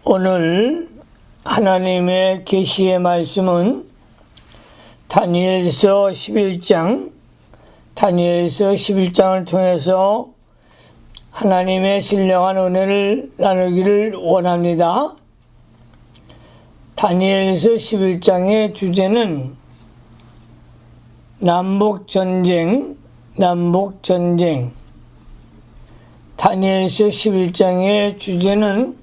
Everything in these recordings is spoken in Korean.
오늘 하나님의 계시의 말씀은 다니엘서 11장을 통해서 하나님의 신령한 은혜를 나누기를 원합니다. 다니엘서 11장의 주제는 남북전쟁. 다니엘서 11장의 주제는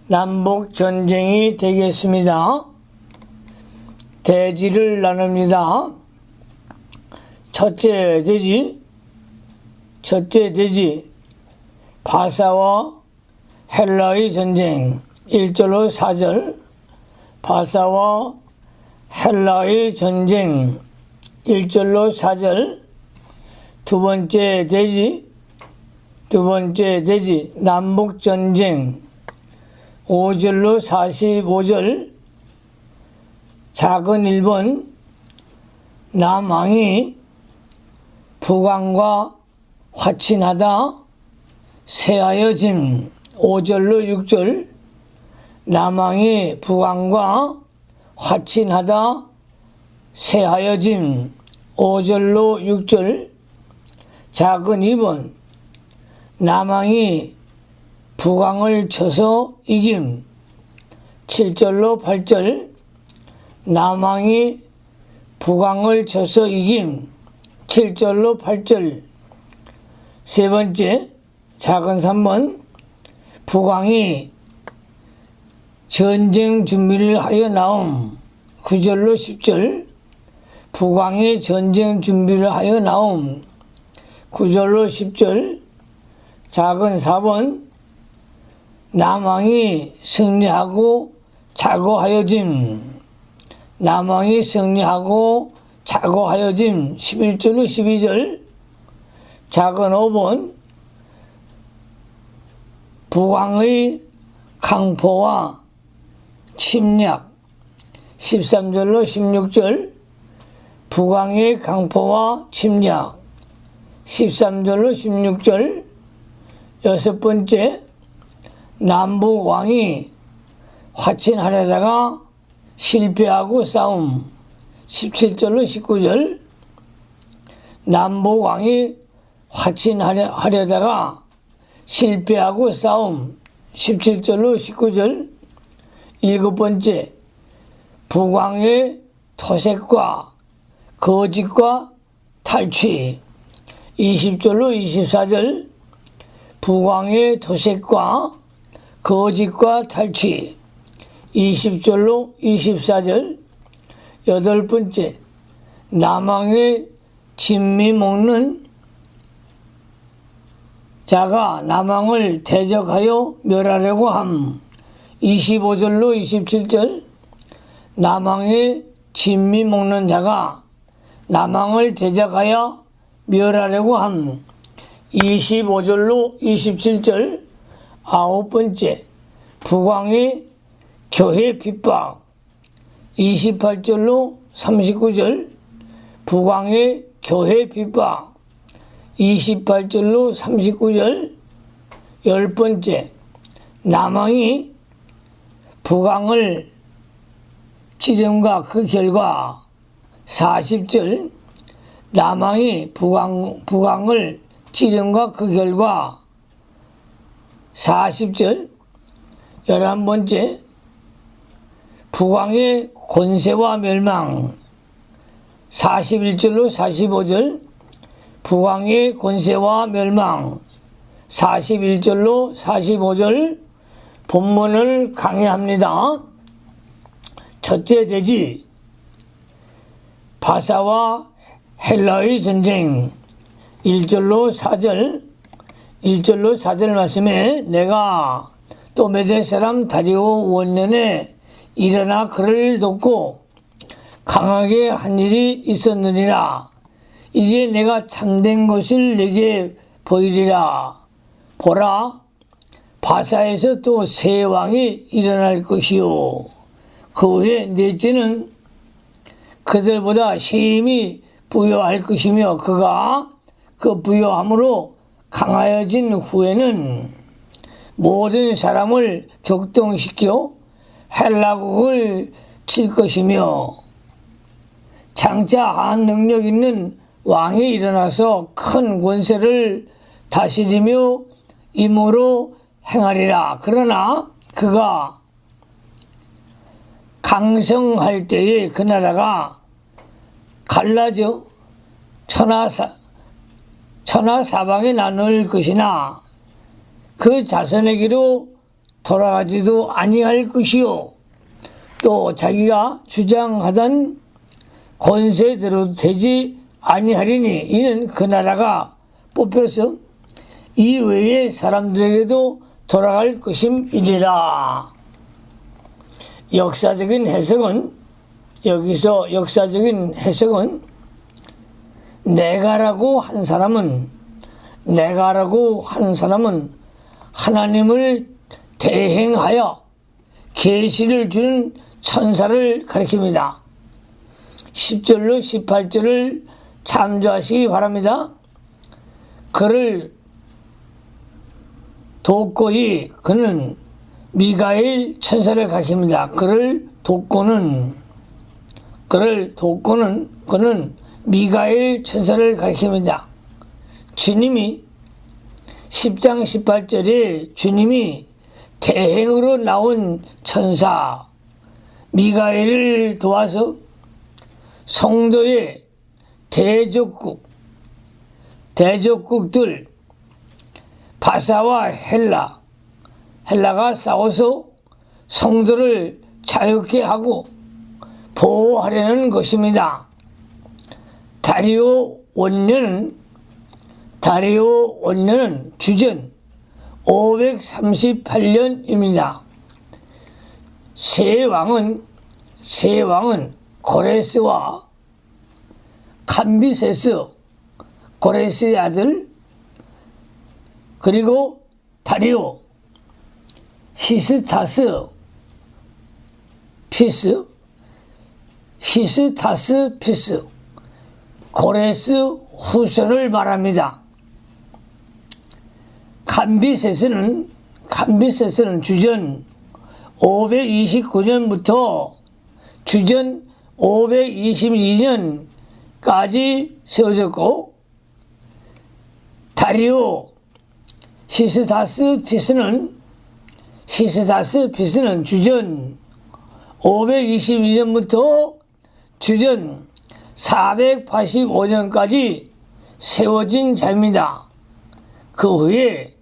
남북전쟁이 되겠습니다. 대지를 나눕니다. 첫째 대지, 바사와 헬라의 전쟁. 1절로 4절, 바사와 헬라의 전쟁. 1절로 4절. 두 번째 대지, 남북전쟁. 5절로 45절. 작은 일본, 남왕이 북왕과 화친하다 쇠하여짐. 5절로 6절. 남왕이 북왕과 화친하다 쇠하여짐. 5절로 6절. 작은 2번, 남왕이 북왕을 쳐서 이김. 7절로 8절. 남왕이 북왕을 쳐서 이김. 7절로 8절. 세 번째, 작은 3번, 북왕이 전쟁 준비를 하여 나옴. 9절로 10절. 북왕이 전쟁 준비를 하여 나옴. 9절로 10절. 작은 4번, 남왕이 승리하고 자고하여짐. 남왕이 승리하고 자고하여짐. 11절로 12절. 작은 5번, 북왕의 강포와 침략. 13절로 16절. 북왕의 강포와 침략. 13절로 16절. 여섯 번째, 남북왕이 화친하려다가 실패하고 싸움. 17절로 19절. 남북왕이 화친하려다가 실패하고 싸움. 17절로 19절. 일곱 번째, 북왕의 토색과 거짓과 탈취. 20절로 24절. 북왕의 토색과 거짓과 탈취. 20절로 24절. 여덟 번째, 남왕의 진미 먹는 자가 남왕을 대적하여 멸하려고 함. 25절로 27절. 남왕의 진미 먹는 자가 남왕을 대적하여 멸하려고 함. 25절로 27절. 아홉 번째, 북왕의 교회 핍박. 28절로 39절. 북왕의 교회 핍박. 28절로 39절. 열 번째, 남왕이 북왕을 찌름과 그 결과. 40절. 남왕이 북왕을 찌름과 그 결과. 40절. 11번째, 북왕의 권세와 멸망. 41절로 45절. 북왕의 권세와 멸망. 41절로 45절. 본문을 강의합니다. 첫째 대지, 바사와 헬라의 전쟁. 1절로 4절 말씀에 내가 또 메대 사람 다리오 원년에 일어나 그를 돕고 강하게 한 일이 있었느니라. 이제 내가 참된 것을 내게 보이리라. 보라, 바사에서 또 새 왕이 일어날 것이요. 그 후에 넷째는 그들보다 힘이 부여할 것이며 그가 그 부여함으로 강하여진 후에는 모든 사람을 격동시켜 헬라국을 칠 것이며 장차 한 능력 있는 왕이 일어나서 큰 권세를 다스리며 임으로 행하리라. 그러나 그가 강성할 때에 그 나라가 갈라져 천하사방에 나눌 것이나 그 자손에게로 돌아가지도 아니할 것이요 또 자기가 주장하던 권세대로 되지 아니하리니 이는 그 나라가 뽑혀서 이 외의 사람들에게도 돌아갈 것임이니라. 역사적인 해석은 여기서 역사적인 해석은 내가라고 한 사람은 하나님을 대행하여 계시를 주는 천사를 가리킵니다. 10절로 18절을 참조하시기 바랍니다. 그를 돕고이 그는 미가엘 천사를 가리킵니다. 그를 돕고는 그는 미가엘 천사를 가리킵니다. 주님이 10장 18절에 주님이 대행으로 나온 천사 미가엘을 도와서 성도의 대적국들 바사와 헬라가 싸워서 성도를 자유케 하고 보호하려는 것입니다. 다리오 원년은 주전 538년입니다. 세 왕은 고레스와 캄비세스 고레스의 아들 그리고 다리오 시스타스 피스 고레스 후손을 말합니다. 캄비세스는 주전 529년부터 주전 522년까지 세워졌고 다리오 시스타스 피스는 주전 522년부터 주전 485년까지 세워진 자입니다. 그 후에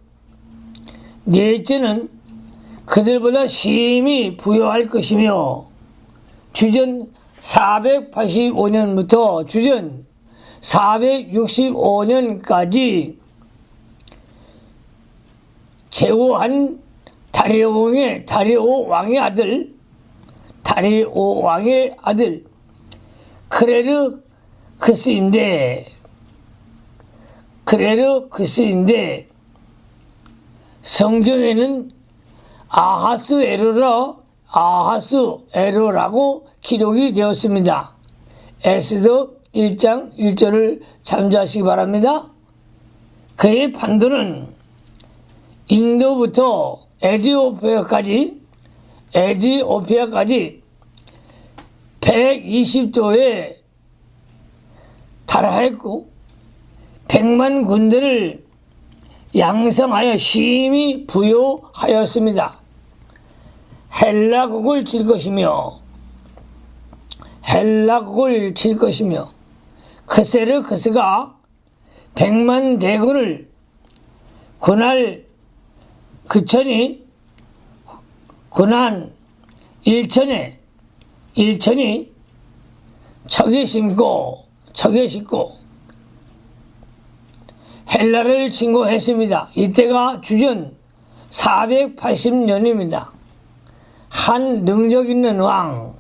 넷째는 그들보다 심히 부여할 것이며 주전 485년부터 주전 465년까지 제후한 다리오 왕의 아들 크레르크스인데 성경에는 아하스에로라고 기록이 되었습니다. 에스더 1장 1절을 참조하시기 바랍니다. 그의 판도는 인도부터 에티오피아까지 120도에 달하였고 100만 군대를 양성하여 심히 부여하였습니다. 헬라국을 칠 것이며 크세르크스가 100만 대군을 군한 1천이 척에 심고 헬라를 침공했습니다. 이때가 주전 480년입니다. 한 능력 있는 왕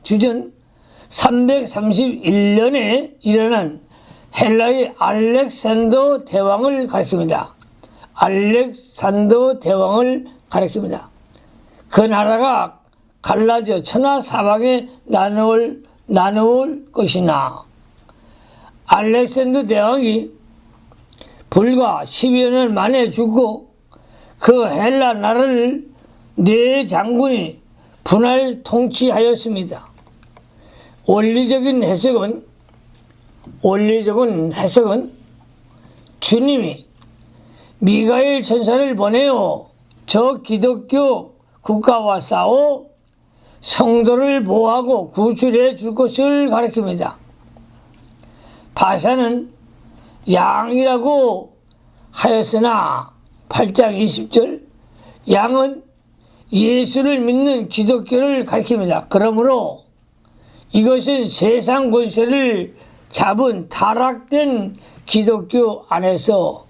주전 331년에 일어난 헬라의 알렉산더 대왕을 가리킵니다. 그 나라가 갈라져 천하사방에 나누을 것이나 알렉산더 대왕이 불과 10여 년 만에 죽고 그 헬라 나라를 네 장군이 분할 통치하였습니다. 원리적인 해석은 주님이 미가엘 천사를 보내어 저 기독교 국가와 싸워 성도를 보호하고 구출해 줄 것을 가리킵니다. 바사는 양이라고 하였으나 8장 20절 양은 예수를 믿는 기독교를 가리킵니다. 그러므로 이것은 세상 권세를 잡은 타락된 기독교 안에서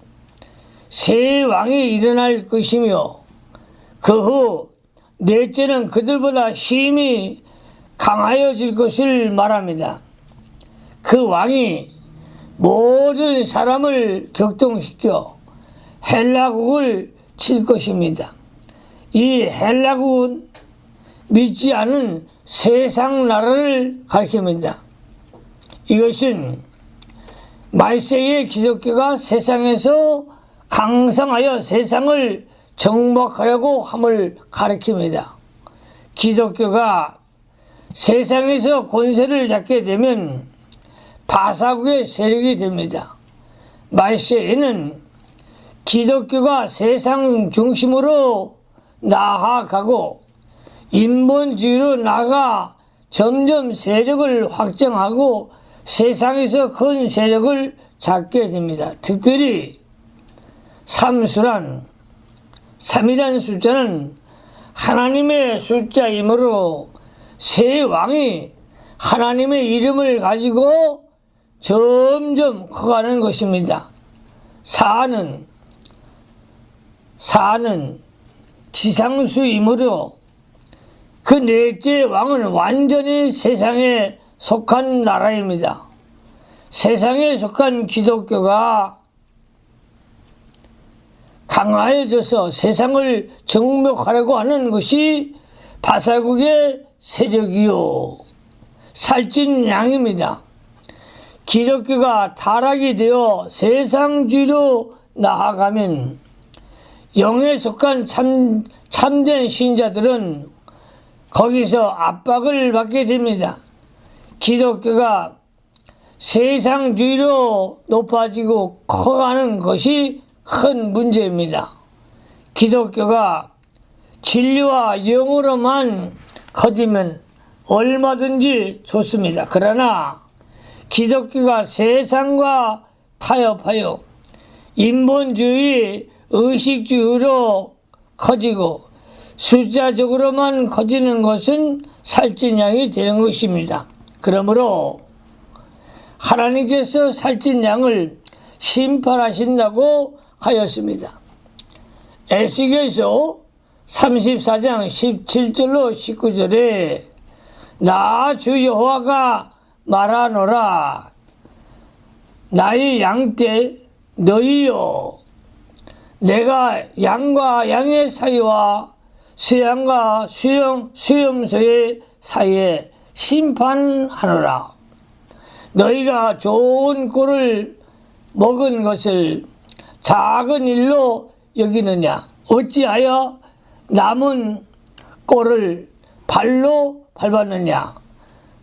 새 왕이 일어날 것이며 그 후 넷째는 그들보다 힘이 강하여질 것을 말합니다. 그 왕이 모든 사람을 격동시켜 헬라국을 칠 것입니다. 이 헬라국은 믿지 않은 세상 나라를 가리킵니다. 이것은 말세의 기독교가 세상에서 강성하여 세상을 정복하려고 함을 가리킵니다. 기독교가 세상에서 권세를 잡게 되면 바사국의 세력이 됩니다. 말세에는 기독교가 세상 중심으로 나아가고 인본주의로 나아가 점점 세력을 확장하고 세상에서 큰 세력을 잡게 됩니다. 특별히 삼이란 숫자는 하나님의 숫자이므로 새 왕이 하나님의 이름을 가지고 점점 커가는 것입니다. 사는 지상수이므로 그 넷째 왕은 완전히 세상에 속한 나라입니다. 세상에 속한 기독교가 강화해져서 세상을 정복하려고 하는 것이 바사국의 세력이요 살찐 양입니다. 기독교가 타락이 되어 세상주의로 나아가면 영에 속한 참된 신자들은 거기서 압박을 받게 됩니다. 기독교가 세상주의로 높아지고 커가는 것이 큰 문제입니다. 기독교가 진리와 영으로만 커지면 얼마든지 좋습니다. 그러나 기독교가 세상과 타협하여 인본주의, 의식주의로 커지고 숫자적으로만 커지는 것은 살찐 양이 되는 것입니다. 그러므로 하나님께서 살찐 양을 심판하신다고 하였습니다. 에스겔서 34장 17절로 19절에 나 주 여호와가 말하노라 나의 양떼 너희여 내가 양과 양의 사이와 수양과 수염소의 사이에 심판하노라. 너희가 좋은 꿀을 먹은 것을 작은 일로 여기느냐? 어찌하여 남은 꼴을 발로 밟았느냐?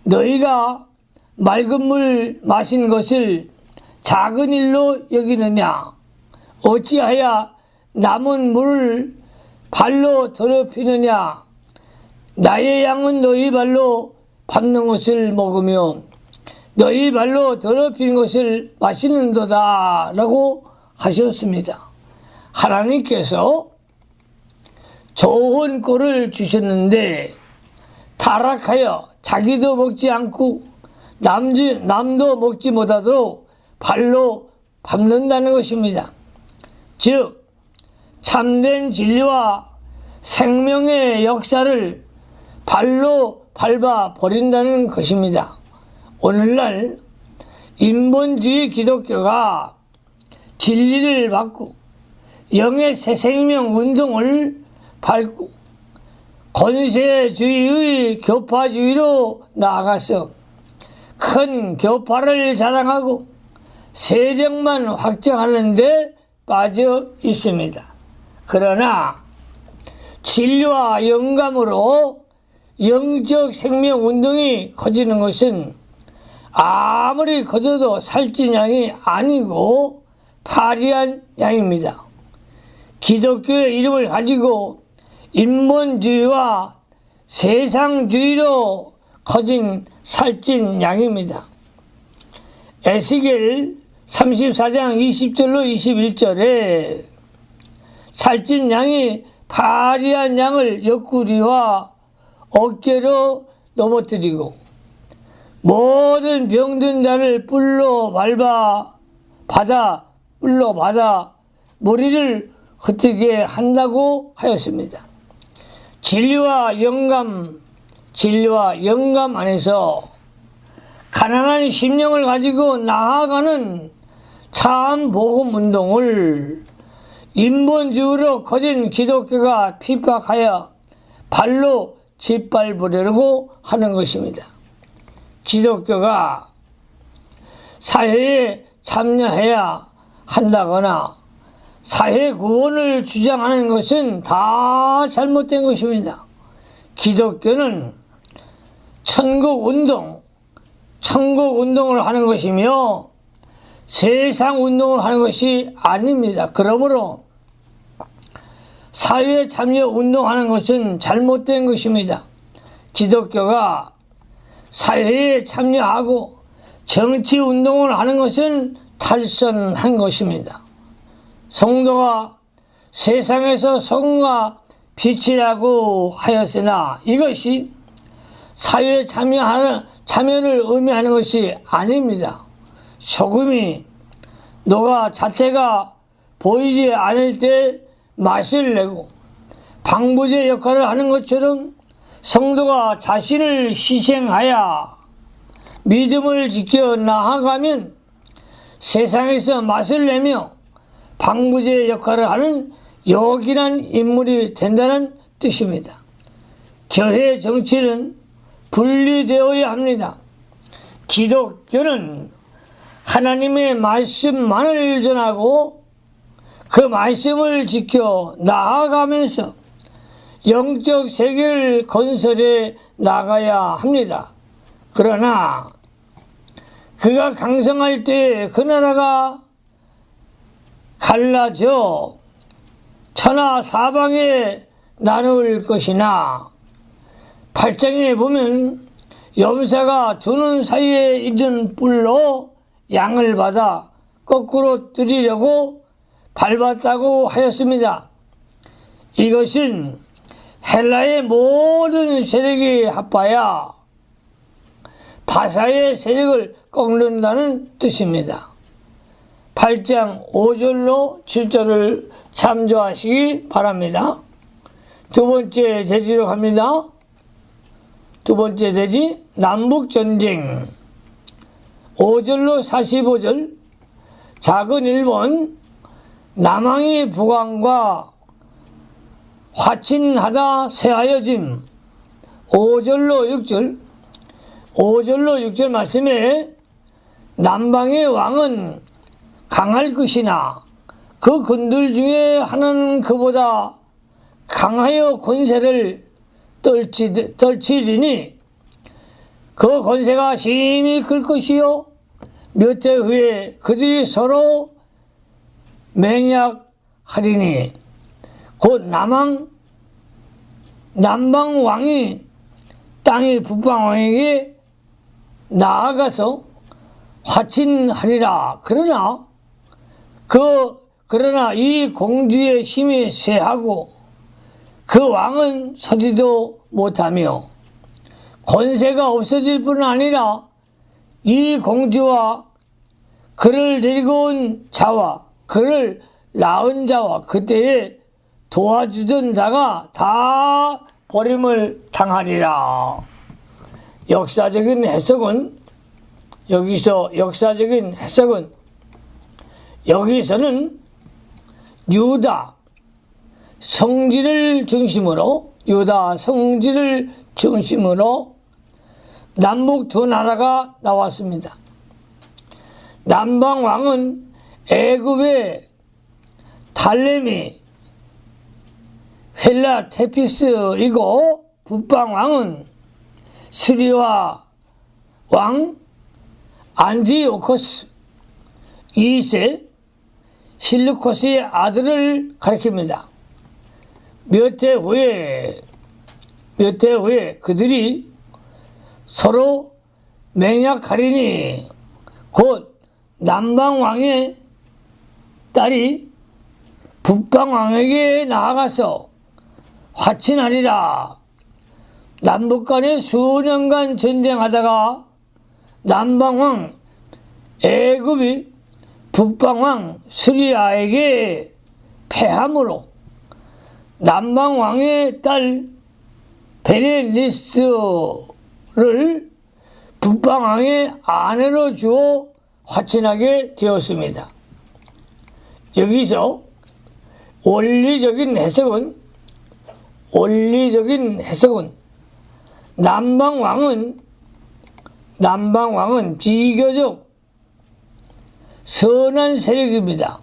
너희가 맑은 물 마신 것을 작은 일로 여기느냐? 어찌하여 남은 물을 발로 더럽히느냐? 나의 양은 너희 발로 밟는 것을 먹으며 너희 발로 더럽힌 것을 마시는도다 라고 하셨습니다. 하나님께서 좋은 꼴을 주셨는데 타락하여 자기도 먹지 않고 남도 먹지 못하도록 발로 밟는다는 것입니다. 즉 참된 진리와 생명의 역사를 발로 밟아 버린다는 것입니다. 오늘날 인본주의 기독교가 진리를 받고 영의 새 생명 운동을 밟고 권세주의의 교파주의로 나아가서 큰 교파를 자랑하고 세력만 확장하는 데 빠져 있습니다. 그러나 진리와 영감으로 영적 생명 운동이 커지는 것은 아무리 커져도 살찐 양이 아니고 파리한 양입니다. 기독교의 이름을 가지고 인본주의와 세상주의로 커진 살찐 양입니다. 에스겔 34장 20절로 21절에 살찐 양이 파리한 양을 옆구리와 어깨로 넘어뜨리고 모든 병든 자를 뿔로 받아 머리를 흩뜨게 한다고 하였습니다. 진리와 영감 안에서 가난한 심령을 가지고 나아가는 참 복음 운동을 인본주의로 커진 기독교가 핍박하여 발로 짓밟으려고 하는 것입니다. 기독교가 사회에 참여해야 한다거나 사회 구원을 주장하는 것은 다 잘못된 것입니다. 기독교는 천국 운동을 하는 것이며 세상 운동을 하는 것이 아닙니다. 그러므로 사회 참여 운동하는 것은 잘못된 것입니다. 기독교가 사회에 참여하고 정치 운동을 하는 것은 탈선한 것입니다. 성도가 세상에서 소금과 빛이라고 하였으나 이것이 사회에 참여를 의미하는 것이 아닙니다. 소금이 녹아 자체가 보이지 않을 때 맛을 내고 방부제 역할을 하는 것처럼 성도가 자신을 희생하여 믿음을 지켜 나아가면 세상에서 맛을 내며 방부제 역할을 하는 요긴한 인물이 된다는 뜻입니다. 교회 정치는 분리되어야 합니다. 기독교는 하나님의 말씀만을 전하고 그 말씀을 지켜 나아가면서 영적 세계를 건설해 나가야 합니다. 그러나 그가 강성할 때 그 나라가 갈라져 천하 사방에 나눌 것이나 8장에 보면 염사가 두 눈 사이에 있는 뿔로 양을 받아 거꾸로 뜨리려고 밟았다고 하였습니다. 이것은 헬라의 모든 세력이 합하여 바사의 세력을 꺾는다는 뜻입니다. 8장 5절로 7절을 참조하시기 바랍니다. 두 번째 대지로 갑니다. 두 번째 대지 남북전쟁 5절로 45절 작은 일본 남왕의 부강과 화친하다 세하여짐 5절로 6절 말씀에 남방의 왕은 강할 것이나 그 군들 중에 하나는 그보다 강하여 권세를 떨치리니 그 권세가 심히 클 것이요 몇 해 후에 그들이 서로 맹약하리니 곧 남방 왕이 땅의 북방 왕에게 나아가서 화친하리라. 그러나 이 공주의 힘이 쇠하고 그 왕은 서지도 못하며 권세가 없어질 뿐 아니라 이 공주와 그를 데리고 온 자와 그를 낳은 자와 그때에 도와주던 자가 다 버림을 당하리라. 역사적인 해석은 여기서는 유다 성지를 중심으로 남북 두 나라가 나왔습니다. 남방 왕은 애굽의 달레미 헬라테피스이고 북방 왕은 스리와 왕 안티오코스 2세 실루코스의 아들을 가리킵니다. 몇 해 후에 그들이 서로 맹약하리니 곧 남방왕의 딸이 북방왕에게 나아가서 화친하리라. 남북 간에 수년간 전쟁하다가 남방왕 애굽이 북방왕 스리아에게 패함으로 남방왕의 딸 베레니스를 북방왕의 아내로 주어 화친하게 되었습니다. 여기서 원리적인 해석은 남방왕은 비교적 선한 세력입니다.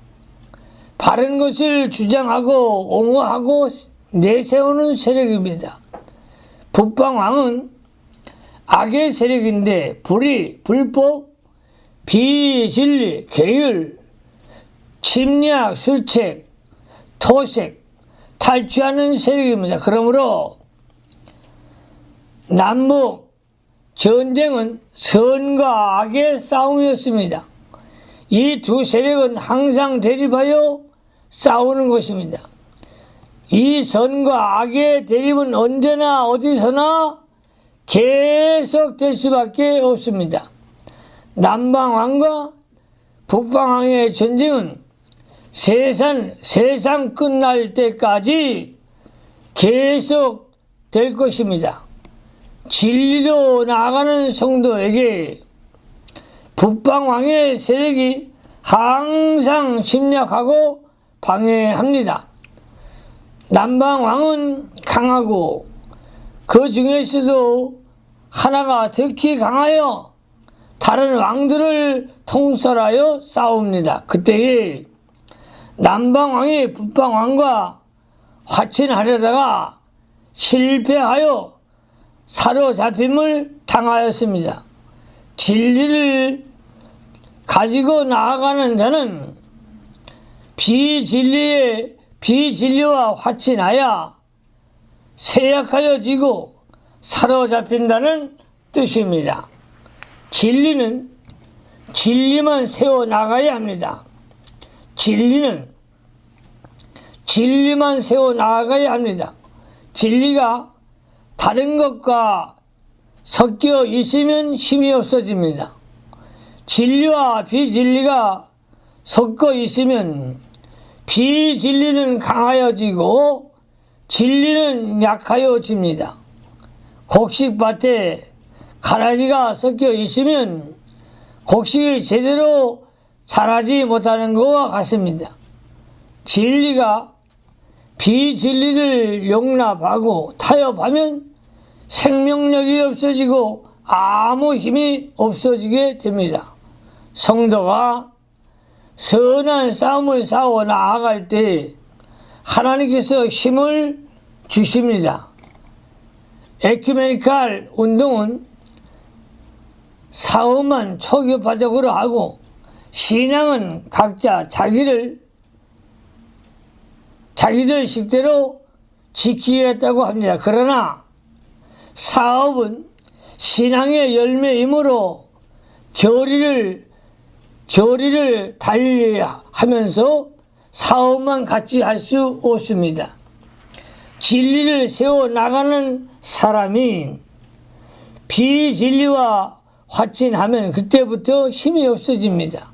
바른 것을 주장하고 옹호하고 내세우는 세력입니다. 북방왕은 악의 세력인데 불법, 비진리, 계율, 침략, 술책, 토색, 탈취하는 세력입니다. 그러므로 남북 전쟁은 선과 악의 싸움이었습니다. 이 두 세력은 항상 대립하여 싸우는 것입니다. 이 선과 악의 대립은 언제나 어디서나 계속될 수밖에 없습니다. 남방왕과 북방왕의 전쟁은 세상 끝날 때까지 계속 될 것입니다. 진리로 나아가는 성도에게 북방왕의 세력이 항상 침략하고 방해합니다. 남방왕은 강하고 그 중에서도 하나가 특히 강하여 다른 왕들을 통솔하여 싸웁니다. 그때에 남방왕이 북방왕과 화친하려다가 실패하여 사로잡힘을 당하였습니다. 진리를 가지고 나아가는 자는 비진리와 화친하여 세약하여지고 사로잡힌다는 뜻입니다. 진리만 세워나가야 합니다. 진리만 세워나가야 합니다. 진리가 다른 것과 섞여 있으면 힘이 없어집니다. 진리와 비진리가 섞어 있으면 비진리는 강하여지고 진리는 약하여집니다. 곡식밭에 가라지가 섞여 있으면 곡식이 제대로 자라지 못하는 것과 같습니다. 진리가 비진리를 용납하고 타협하면 생명력이 없어지고 아무 힘이 없어지게 됩니다. 성도가 선한 싸움을 싸워 나아갈 때 하나님께서 힘을 주십니다. 에큐메니칼 운동은 싸움만 초교파적으로 하고 신앙은 각자 자기들 식대로 지키겠다고 합니다. 그러나 사업은 신앙의 열매이므로 교리를 달리하면서 사업만 같이 할 수 없습니다. 진리를 세워나가는 사람이 비진리와 화친하면 그때부터 힘이 없어집니다.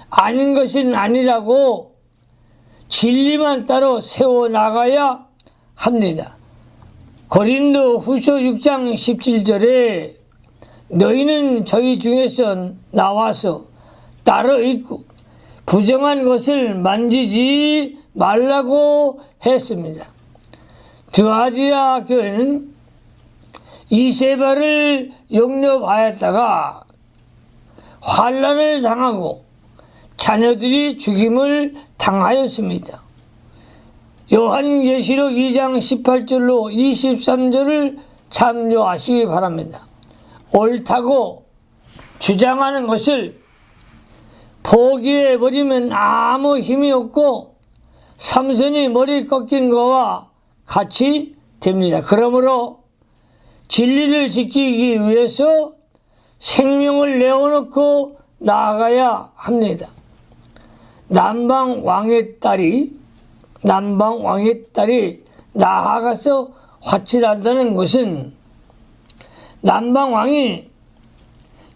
아닌 것은 아니라고 진리만 따로 세워나가야 합니다. 고린도 후서 6장 17절에 너희는 저희 중에서 나와서 따로 있고 부정한 것을 만지지 말라고 했습니다. 드아지아 교회는 이세벨을 영접하였다가 환난을 당하고 자녀들이 죽임을 당하였습니다. 요한계시록 2장 18절로 23절을 참조하시기 바랍니다. 옳다고 주장하는 것을 포기해버리면 아무 힘이 없고 삼손이 머리 꺾인 거와 같이 됩니다. 그러므로 진리를 지키기 위해서 생명을 내어놓고 나아가야 합니다. 남방 왕의 딸이 나아가서 화칠한다는 것은 남방 왕이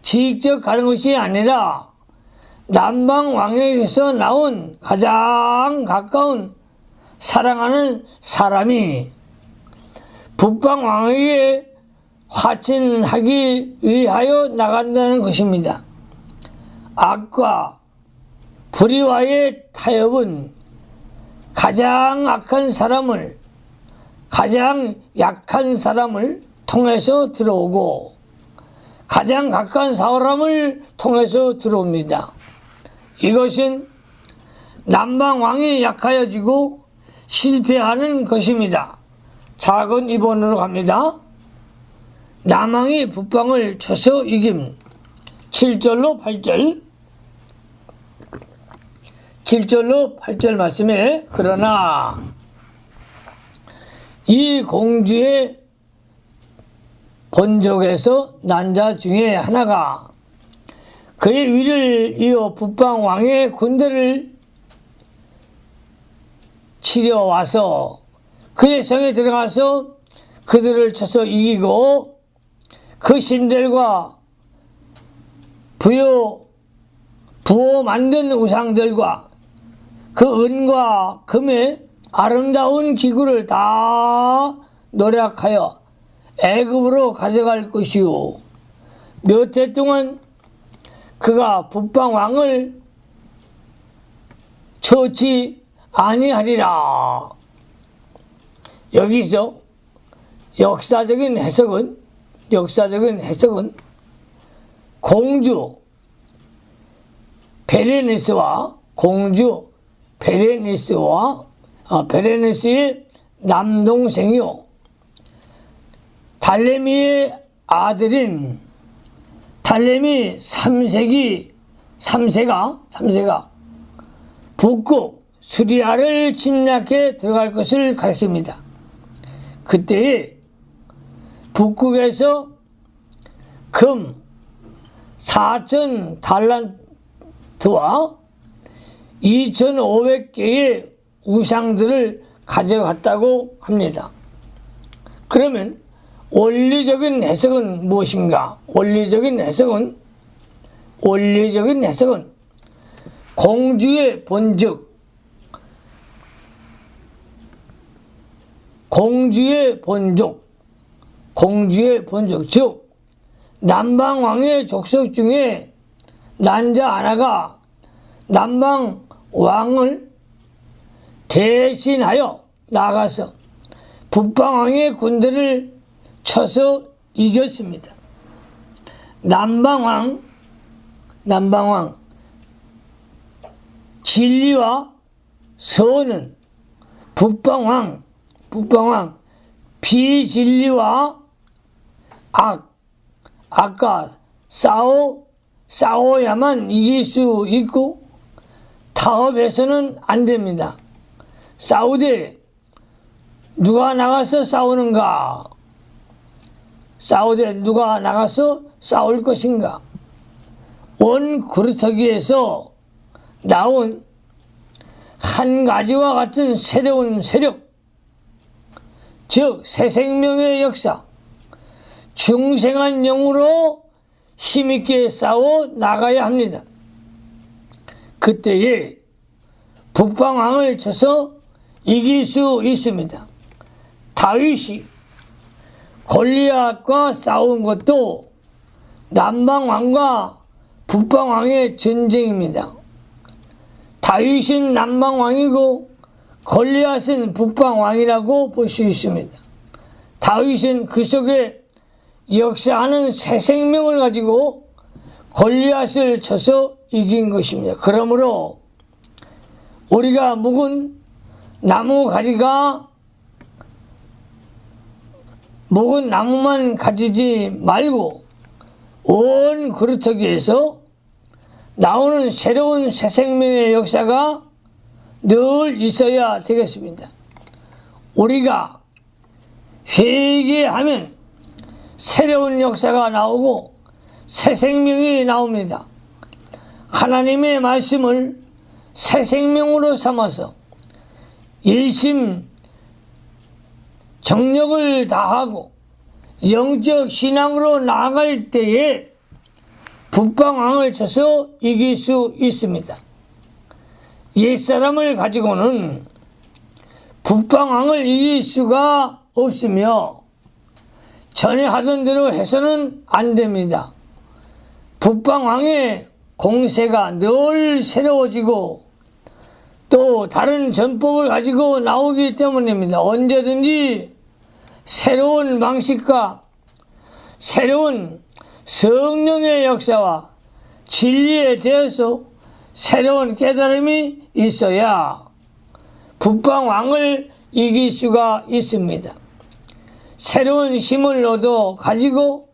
직접 가는 것이 아니라 남방 왕에게서 나온 가장 가까운 사랑하는 사람이 북방 왕에게 화친하기 위하여 나간다는 것입니다. 악과 불의와의 타협은 가장 악한 사람을, 가장 약한 사람을 통해서 들어오고 가장 가까운 사람을 통해서 들어옵니다. 이것은 남방 왕이 약하여지고 실패하는 것입니다. 작은 2번으로 갑니다. 남왕이 북방을 쳐서 이김. 7절로 8절. 7절로 8절 말씀에 그러나 이 공주의 본족에서 난 자 중에 하나가 그의 위를 이어 북방 왕의 군대를 치려 와서 그의 성에 들어가서 그들을 쳐서 이기고 그 신들과 부호 만든 우상들과 그 은과 금의 아름다운 기구를 다 노력하여 애굽으로 가져갈 것이요 몇 해 동안 그가 북방 왕을 처치 아니하리라. 여기서 역사적인 해석은 공주 베레니스의 남동생이요 달레미의 아들인 달레미 3세가 북국 수리아를 침략해 들어갈 것을 가리킵니다. 그때에 북국에서 금 4,000 달란트와 2,500개의 우상들을 가져갔다고 합니다. 그러면 원리적인 해석은 무엇인가? 원리적인 해석은 공주의 본적 즉 남방 왕의 족속 중에 난 자 하나가 남방 왕을 대신하여 나가서 북방 왕의 군대를 쳐서 이겼습니다. 남방 왕 진리와 선은 북방 왕 비진리와 악과 싸워야만 이길 수 있고 타협해서는 안 됩니다. 싸우되 누가 나가서 싸우는가? 싸우되 누가 나가서 싸울 것인가? 원 그루터기에서 나온 한 가지와 같은 새로운 세력, 즉 새 생명의 역사, 중생한 영으로 힘있게 싸워 나가야 합니다. 그때에 북방왕을 쳐서 이길 수 있습니다. 다윗이 골리앗과 싸운 것도 남방왕과 북방왕의 전쟁입니다. 다윗은 남방왕이고 골리앗은 북방왕이라고 볼 수 있습니다. 다윗은 그 속에 역사하는 새 생명을 가지고 골리앗을 쳐서 이긴 것입니다. 그러므로 우리가 묵은 나무만 가지지 말고 온 그루터기에서 나오는 새로운 새 생명의 역사가 늘 있어야 되겠습니다. 우리가 회개하면 새로운 역사가 나오고 새 생명이 나옵니다. 하나님의 말씀을 새 생명으로 삼아서 일심 정력을 다하고 영적 신앙으로 나아갈 때에 북방왕을 쳐서 이길 수 있습니다. 옛사람을 가지고는 북방왕을 이길 수가 없으며 전에 하던 대로 해서는 안 됩니다. 북방왕의 공세가 늘 새로워지고 또 다른 전법을 가지고 나오기 때문입니다. 언제든지 새로운 방식과 새로운 성령의 역사와 진리에 대해서 새로운 깨달음이 있어야 북방왕을 이길 수가 있습니다. 새로운 힘을 얻어 가지고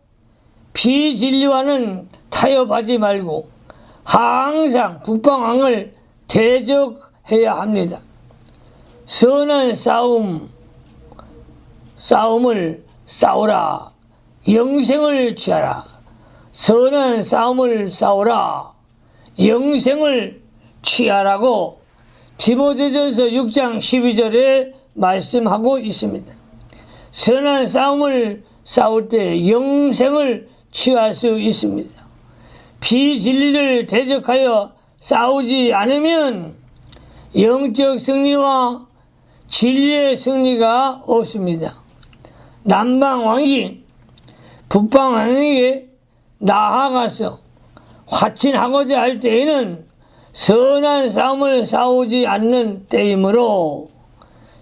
비진리와는 타협하지 말고 항상 북방왕을 대적해야 합니다. 선한 싸움을 싸우라. 영생을 취하라. 선한 싸움을 싸우라. 영생을 취하라고 디모데전서 6장 12절에 말씀하고 있습니다. 선한 싸움을 싸울 때 영생을 취할 수 있습니다. 비진리를 대적하여 싸우지 않으면 영적 승리와 진리의 승리가 없습니다. 남방왕이 북방왕에게 나아가서 화친하고자 할 때에는 선한 싸움을 싸우지 않는 때이므로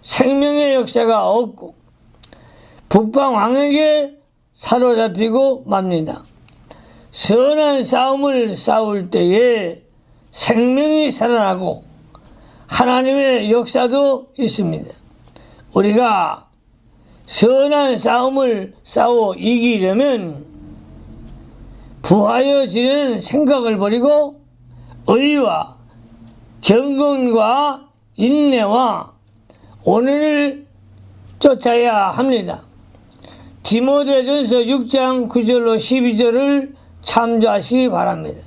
생명의 역사가 없고 북방왕에게 사로잡히고 맙니다. 선한 싸움을 싸울 때에 생명이 살아나고 하나님의 역사도 있습니다. 우리가 선한 싸움을 싸워 이기려면 부하여 지내는 생각을 버리고 의와 경건과 인내와 오늘을 쫓아야 합니다. 디모데전서 6장 9절로 12절을 참조하시기 바랍니다.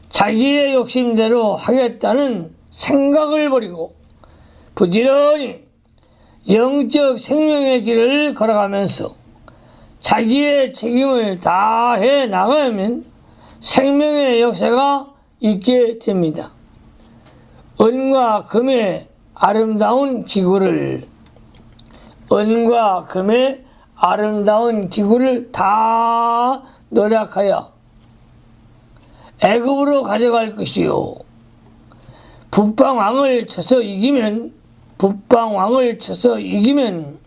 자기의 욕심대로 하겠다는 생각을 버리고 부지런히 영적 생명의 길을 걸어가면서 자기의 책임을 다해 나가면 생명의 역사가 있게 됩니다. 은과 금의 아름다운 기구를 다 노력하여 애굽으로 가져갈 것이요. 북방왕을 쳐서 이기면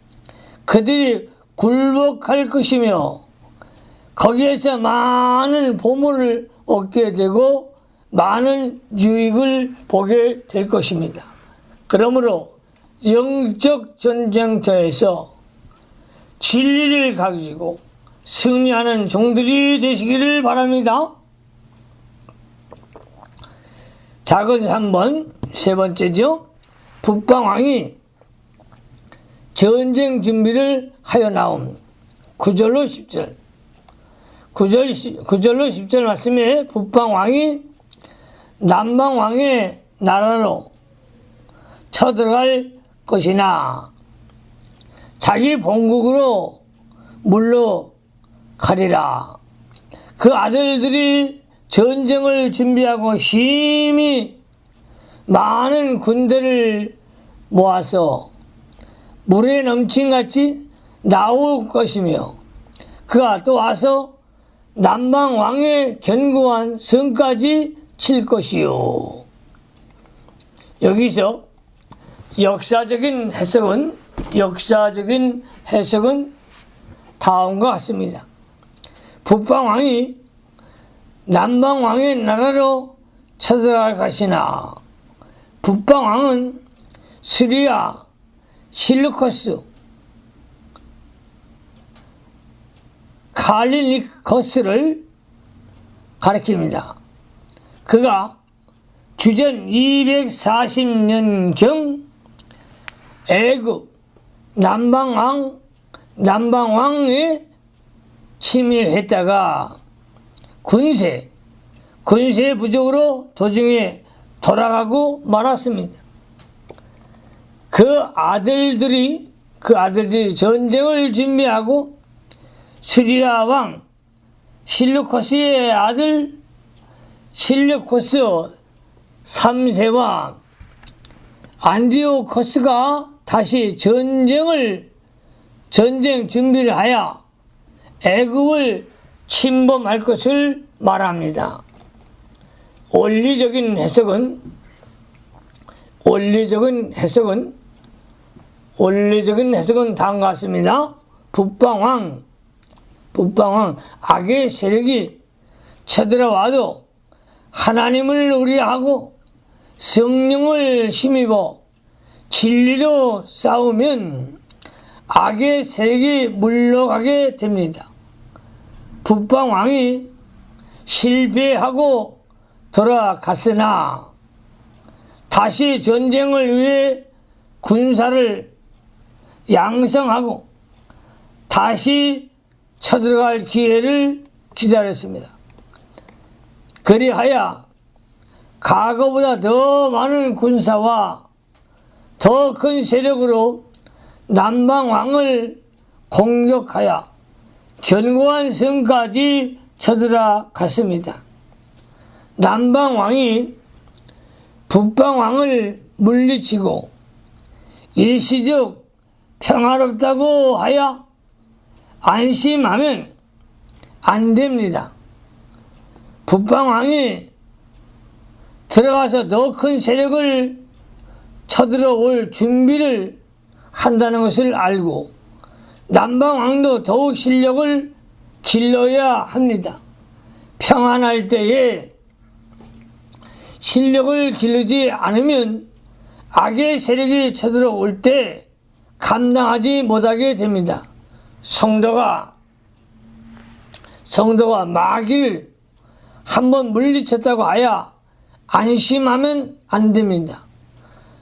그들이 굴복할 것이며 거기에서 많은 보물을 얻게 되고 많은 유익을 보게 될 것입니다. 그러므로 영적 전쟁터에서 진리를 가지고 승리하는 종들이 되시기를 바랍니다. 자, 그것이 3번, 세 번째죠. 북방왕이 전쟁 준비를 하여 나옴. 9절로 10절. 9절로 10절 말씀에 북방왕이 남방왕의 나라로 쳐들어갈 것이나 자기 본국으로 물러가리라. 그 아들들이 전쟁을 준비하고 심히 많은 군대를 모아서 물에 넘친같이 나올 것이며 그가 또 와서 남방왕의 견고한 성까지 칠 것이요. 여기서 역사적인 해석은 다음과 같습니다. 북방왕이 남방왕의 나라로 쳐들어갈 것이나 북방왕은 수리아 실루커스 칼리니커스를 가리킵니다. 그가 주전 240년경 애굽 남방왕에 침입했다가 군세 부족으로 도중에 돌아가고 말았습니다. 그 아들들이 전쟁을 준비하고 수리아 왕 실루코스의 아들 실루코스 3세와 안디오코스가 다시 전쟁 준비를 하여 애굽을 침범할 것을 말합니다. 원리적인 해석은 다음과 같습니다. 북방왕 악의 세력이 쳐들어와도 하나님을 의뢰하고 성령을 힘입어 진리로 싸우면 악의 세력이 물러가게 됩니다. 북방왕이 실패하고 돌아갔으나 다시 전쟁을 위해 군사를 양성하고 다시 쳐들어갈 기회를 기다렸습니다. 그리하여 과거보다 더 많은 군사와 더 큰 세력으로 남방왕을 공격하여 견고한 성까지 쳐들어갔습니다. 남방왕이 북방왕을 물리치고 일시적 평화롭다고 하여 안심하면 안 됩니다. 북방왕이 들어가서 더 큰 세력을 쳐들어올 준비를 한다는 것을 알고 남방왕도 더욱 실력을 길러야 합니다. 평안할 때에 실력을 기르지 않으면 악의 세력이 쳐들어올 때 감당하지 못하게 됩니다. 성도가 마귀를 한번 물리쳤다고 하여 안심하면 안 됩니다.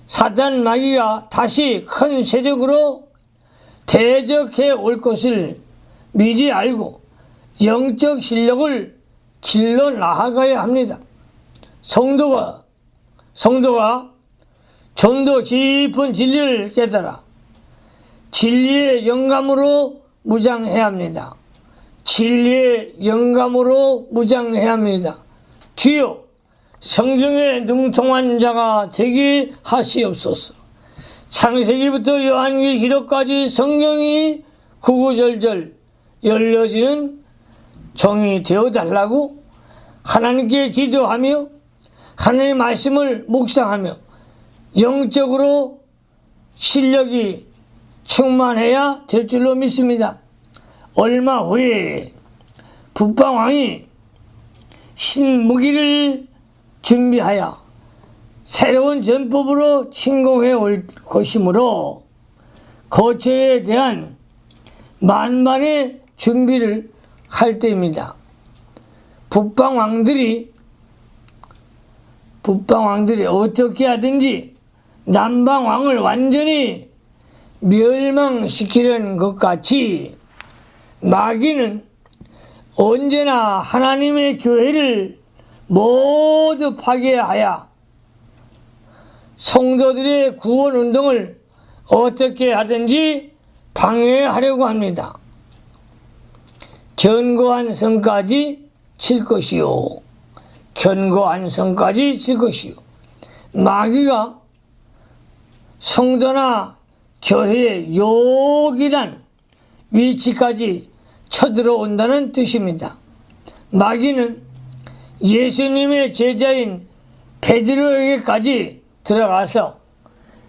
사단 마귀가 다시 큰 세력으로 대적해 올 것을 미리 알고 영적 실력을 길러 나아가야 합니다. 성도가 좀 더 깊은 진리를 깨달아 진리의 영감으로 무장해야 합니다. 주여, 성경에 능통한 자가 되게 하시옵소서. 창세기부터 요한기 기록까지 성경이 구구절절 열려지는 종이 되어달라고 하나님께 기도하며 하나님의 말씀을 묵상하며 영적으로 실력이 충만해야 될 줄로 믿습니다. 얼마 후에 북방왕이 신무기를 준비하여 새로운 전법으로 침공해 올 것이므로 거처에 대한 만반의 준비를 할 때입니다. 북방왕들이 어떻게 하든지 남방왕을 완전히 멸망시키려는 것 같이 마귀는 언제나 하나님의 교회를 모두 파괴하여 성도들의 구원 운동을 어떻게 하든지 방해하려고 합니다. 견고한 성까지 칠 것이요. 마귀가 성도나 교회의 요긴한 위치까지 쳐들어온다는 뜻입니다. 마귀는 예수님의 제자인 베드로에게까지 들어가서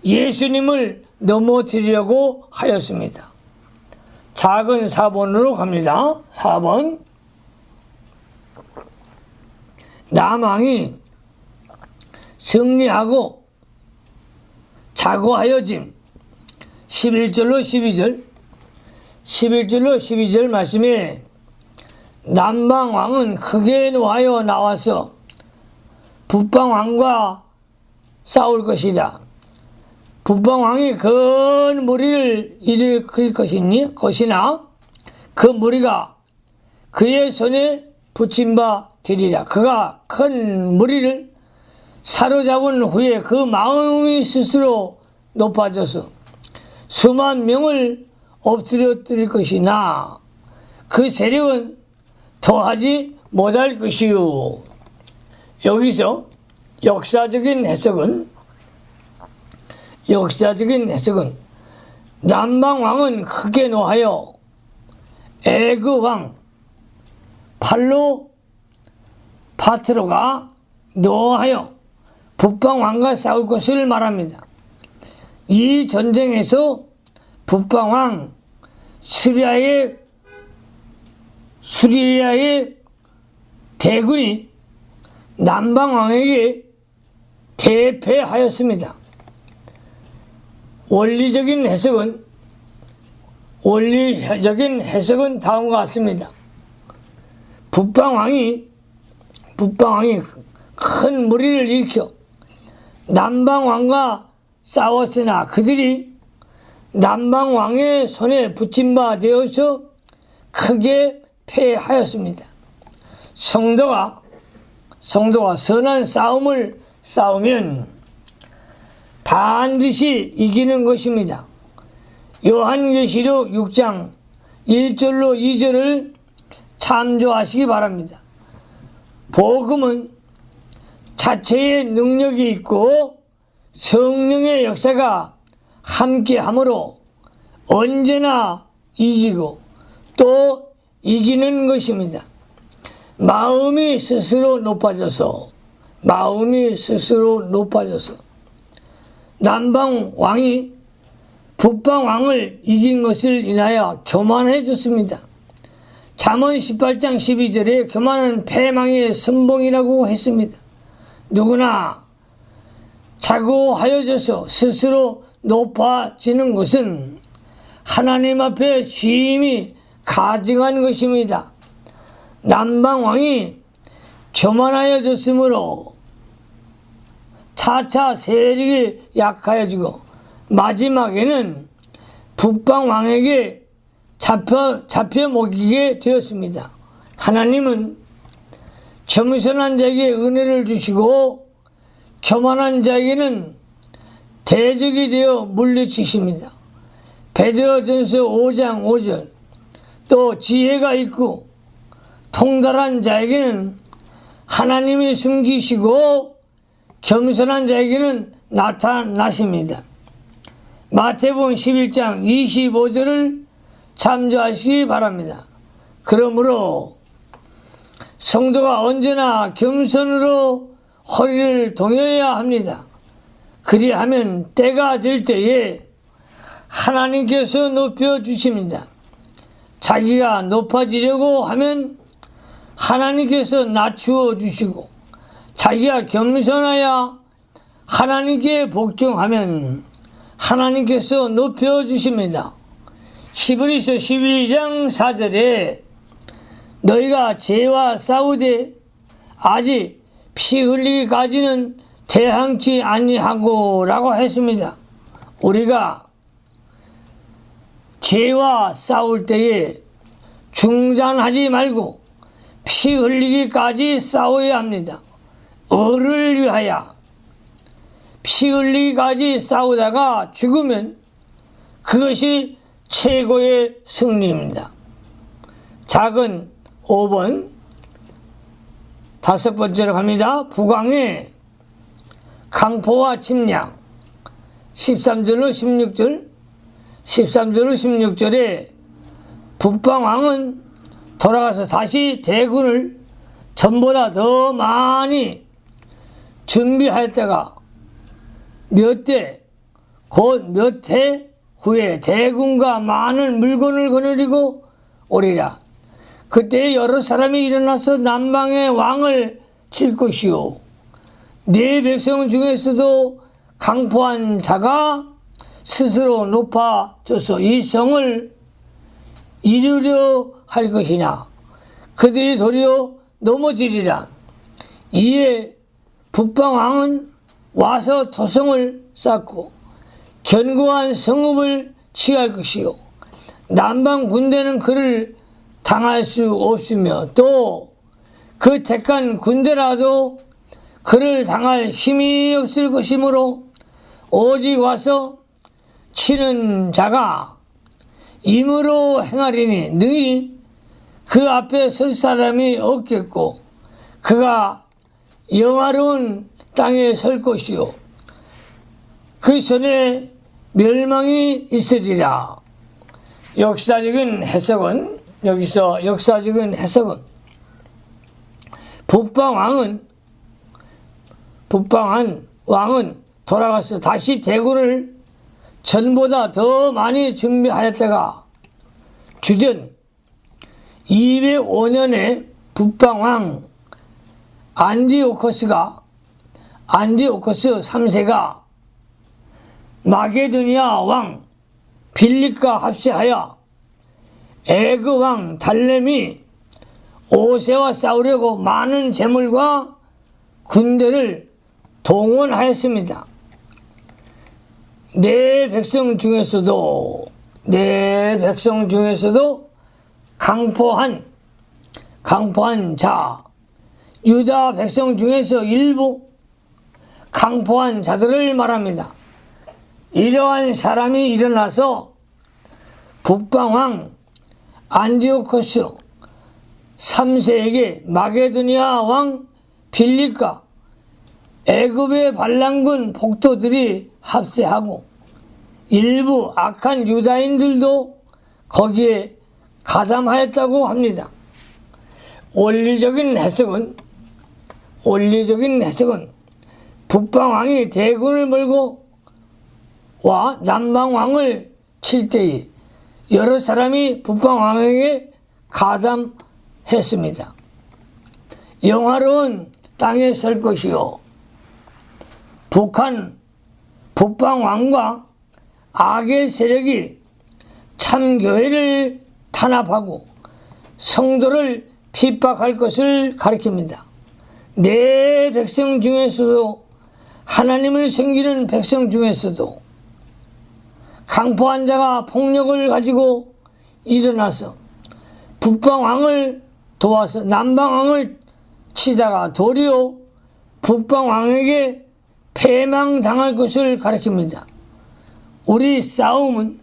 예수님을 넘어뜨리려고 하였습니다. 작은 4번으로 갑니다. 4번. 남왕이 승리하고 자고하여짐. 11절로 12절 11절로 12절 말씀에 남방왕은 크게 노하여 나와서 북방왕과 싸울 것이다. 북방왕이 큰 무리를 일으킬 것이나 그 무리가 그의 손에 붙임 바 되리라. 그가 큰 무리를 사로잡은 후에 그 마음이 스스로 높아져서 수만 명을 엎드려뜨릴 것이나 그 세력은 더하지 못할 것이요. 여기서 역사적인 해석은 남방왕은 크게 노하여 에그왕 팔로 파트로가 노하여 북방왕과 싸울 것을 말합니다. 이 전쟁에서 북방왕 수리아의 대군이 남방왕에게 대패하였습니다. 원리적인 해석은 다음과 같습니다. 북방왕이 큰 무리를 일으켜 남방왕과 싸웠으나 그들이 남방왕의 손에 붙임 바 되어서 크게 패하였습니다. 성도가 선한 싸움을 싸우면 반드시 이기는 것입니다. 요한계시록 6장 1절로 2절을 참조하시기 바랍니다. 복음은 자체의 능력이 있고 성령의 역사가 함께하므로 언제나 이기고 또 이기는 것입니다. 마음이 스스로 높아져서 남방왕이 북방왕을 이긴 것을 인하여 교만해졌습니다. 잠언 18장 12절에 교만은 패망의 선봉이라고 했습니다. 누구나 자고하여져서 스스로 높아지는 것은 하나님 앞에 심히 가증한 것입니다. 남방왕이 교만하여졌으므로 차차 세력이 약하여지고 마지막에는 북방왕에게 잡혀 먹이게 되었습니다. 하나님은 겸손한 자에게 은혜를 주시고 교만한 자에게는 대적이 되어 물리치십니다. 베드로전서 5장 5절 또 지혜가 있고 통달한 자에게는 하나님이 숨기시고 겸손한 자에게는 나타나십니다. 마태복음 11장 25절을 참조하시기 바랍니다. 그러므로 성도가 언제나 겸손으로 허리를 동여야 합니다. 그리하면 때가 될 때에 하나님께서 높여주십니다. 자기가 높아지려고 하면 하나님께서 낮추어 주시고 자기가 겸손하여 하나님께 복종하면 하나님께서 높여주십니다. 히브리서 12장 4절에 너희가 죄와 싸우되 아직 피 흘리기까지는 대항치 아니하고 라고 했습니다. 우리가 죄와 싸울 때에 중단하지 말고 피 흘리기까지 싸워야 합니다. 을을 위하여 피 흘리기까지 싸우다가 죽으면 그것이 최고의 승리입니다. 작은 5번 다섯 번째로 갑니다. 북왕의 강포와 침략 13절로 16절에 북방왕은 돌아가서 다시 대군을 전보다 더 많이 준비하였다가 몇 해 후에 대군과 많은 물건을 거느리고 오리라. 그때 여러 사람이 일어나서 남방의 왕을 칠 것이요 네 백성 중에서도 강포한 자가 스스로 높아져서 이 성을 이루려 할 것이냐. 그들이 도리어 넘어지리라. 이에 북방왕은 와서 토성을 쌓고 견고한 성읍을 취할 것이요. 남방 군대는 그를 당할 수 없으며 또 그 택한 군대라도 그를 당할 힘이 없을 것이므로 오직 와서 치는 자가 임으로 행하리니 능히 그 앞에 설 사람이 없겠고 그가 영화로운 땅에 설 것이요 그 손에 멸망이 있으리라. 역사적인 해석은 여기서 역사적인 해석은 북방왕은 돌아가서 다시 대군을 전보다 더 많이 준비하였다가 주전 205년에 북방왕 안디오코스 3세가 마게도니아 왕 빌립과 합세하여 애굽 왕 달렘이 5세와 싸우려고 많은 재물과 군대를 동원하였습니다. 내 백성 중에서도 강포한 자, 유다 백성 중에서 일부 강포한 자들을 말합니다. 이러한 사람이 일어나서 북방왕 안디오코스 3세에게 마게도니아 왕 빌립과 애굽의 반란군 폭도들이 합세하고 일부 악한 유다인들도 거기에 가담하였다고 합니다. 원리적인 해석은 북방왕이 대군을 몰고 와 남방왕을 칠 때에 여러 사람이 북방왕에게 가담했습니다. 영화로운 땅에 설 것이요 북방왕과 악의 세력이 참교회를 탄압하고 성도를 핍박할 것을 가리킵니다. 내 백성 중에서도 하나님을 섬기는 백성 중에서도 강포한 자가 폭력을 가지고 일어나서 북방왕을 도와서 남방왕을 치다가 도리어 북방왕에게 패망당할 것을 가리킵니다. 우리 싸움은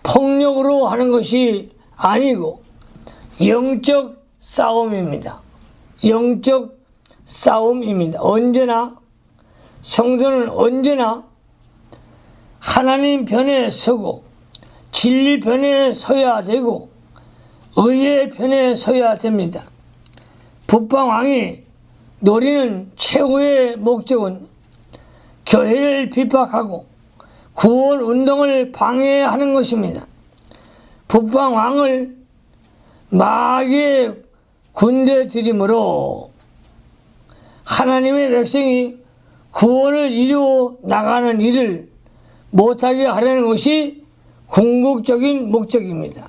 폭력으로 하는 것이 아니고 영적 싸움입니다. 언제나 성도는 언제나 하나님 편에 서고 진리 편에 서야 되고 의의 편에 서야 됩니다. 북방왕이 노리는 최후의 목적은 교회를 비박하고 구원 운동을 방해하는 것입니다. 북방왕을 마귀의 군대 들임으로 하나님의 백성이 구원을 이루어 나가는 일을 못하게 하려는 것이 궁극적인 목적입니다.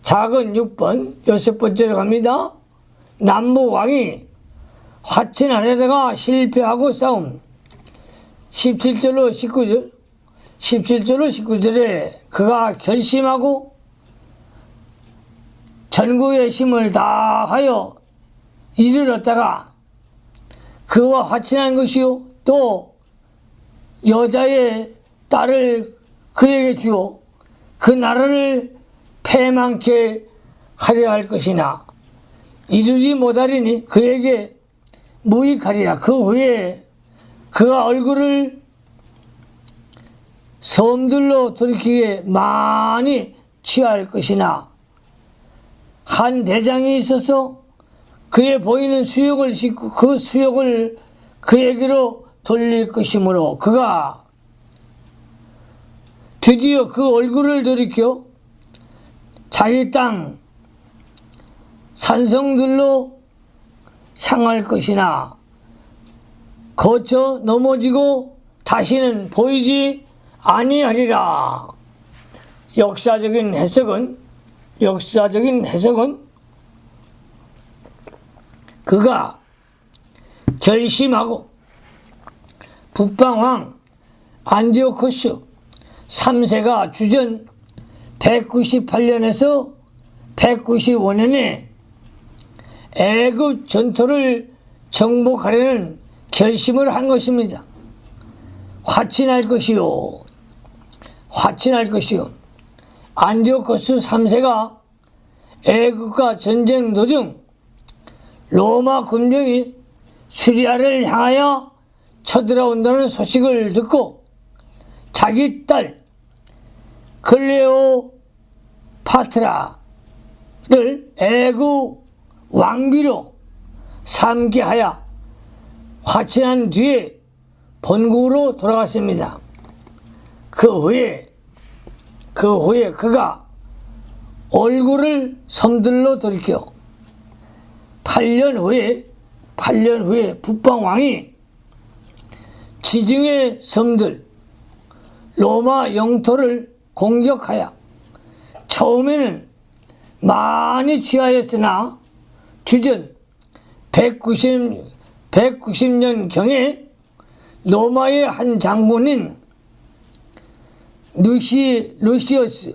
작은 6번, 6번째로 갑니다. 남북왕이 화친하려다가 실패하고 싸움. 17절로 19절에 그가 결심하고 전국의 힘을 다하여 이르렀다가 그와 화친한 것이요 또 여자의 딸을 그에게 주어 그 나라를 패망케 하려 할 것이나 이루지 못하리니 그에게 무익하리라. 그 후에 그가 얼굴을 섬들로 돌이키게 많이 취할 것이나 한 대장이 있어서 그의 보이는 수욕을 싣고 그 수욕을 그에게로 돌릴 것이므로 그가 드디어 그 얼굴을 돌이켜 자기 땅 산성들로 향할 것이나 거쳐 넘어지고 다시는 보이지 아니하리라. 역사적인 해석은 그가 결심하고 북방왕 안티오코스 3세가 주전 198년에서 195년에 애굽 전토를 정복하려는 결심을 한 것입니다. 화친할 것이요. 안티오코스 3세가 애굽과 전쟁 도중 로마 군병이 시리아를 향하여 쳐들어온다는 소식을 듣고 자기 딸 클레오파트라를 애굽 왕비로 삼게 하여 화친한 뒤에 본국으로 돌아갔습니다. 그 후에 그가 얼굴을 섬들로 돌이켜 8년 후에 북방왕이 지중해 섬들 로마 영토를 공격하여 처음에는 많이 취하였으나 주전 190년경에 로마의 한 장군인 루시어스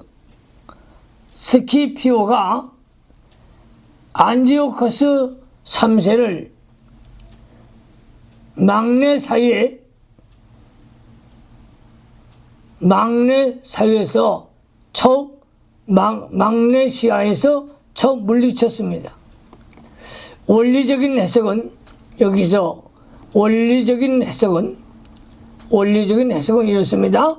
스키피오가 안티오코스 3세를 막내 시아에서 물리쳤습니다. 원리적인 해석은 이렇습니다.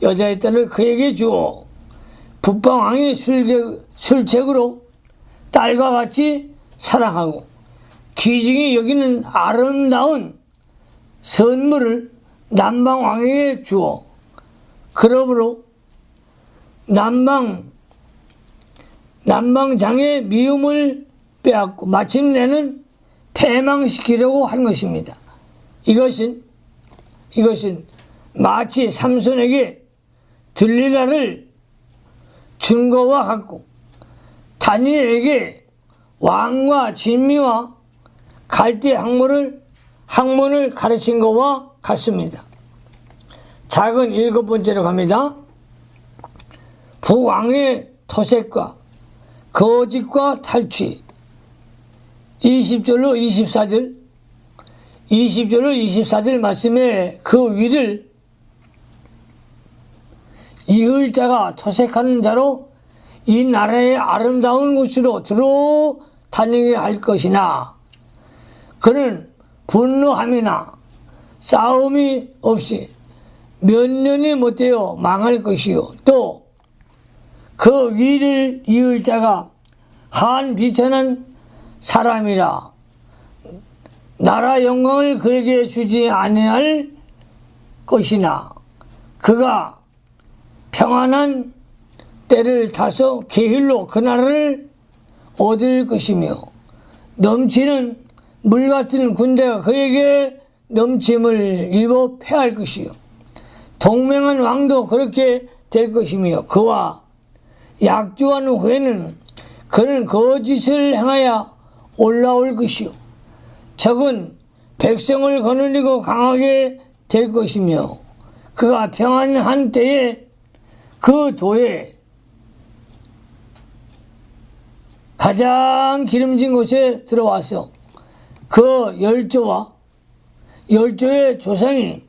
여자의 딸을 그에게 주어 북방왕의 술책으로 딸과 같이 사랑하고 귀중히 여기는 아름다운 선물을 남방왕에게 주어 그러므로 남방장의 미움을 빼앗고 마침내는 패망시키려고 한 것입니다. 이것은 마치 삼손에게 들릴라를 준 것과 같고 다니엘에게 왕과 진미와 갈대 학문을 가르친 것과 같습니다. 작은 7번째로 갑니다. 북왕의 토색과 거짓과 탈취 20절로 24절 말씀에 그 위를 이을 자가 토색하는 자로 이 나라의 아름다운 곳으로 들어 다니게 할 것이나 그는 분노함이나 싸움이 없이 몇 년이 못되어 망할 것이요 또 그 위를 이을 자가 한 비천한 사람이라 나라 영광을 그에게 주지 아니할 것이나 그가 평안한 때를 타서 계율로 그 나라를 얻을 것이며 넘치는 물 같은 군대가 그에게 넘침을 입어 패할 것이요 동맹한 왕도 그렇게 될 것이며 그와 약주한 후에는 그는 거짓을 행하여 올라올 것이요 적은 백성을 거느리고 강하게 될 것이며 그가 평안한 때에 그 도에 가장 기름진 곳에 들어와서 그 열조의 조상이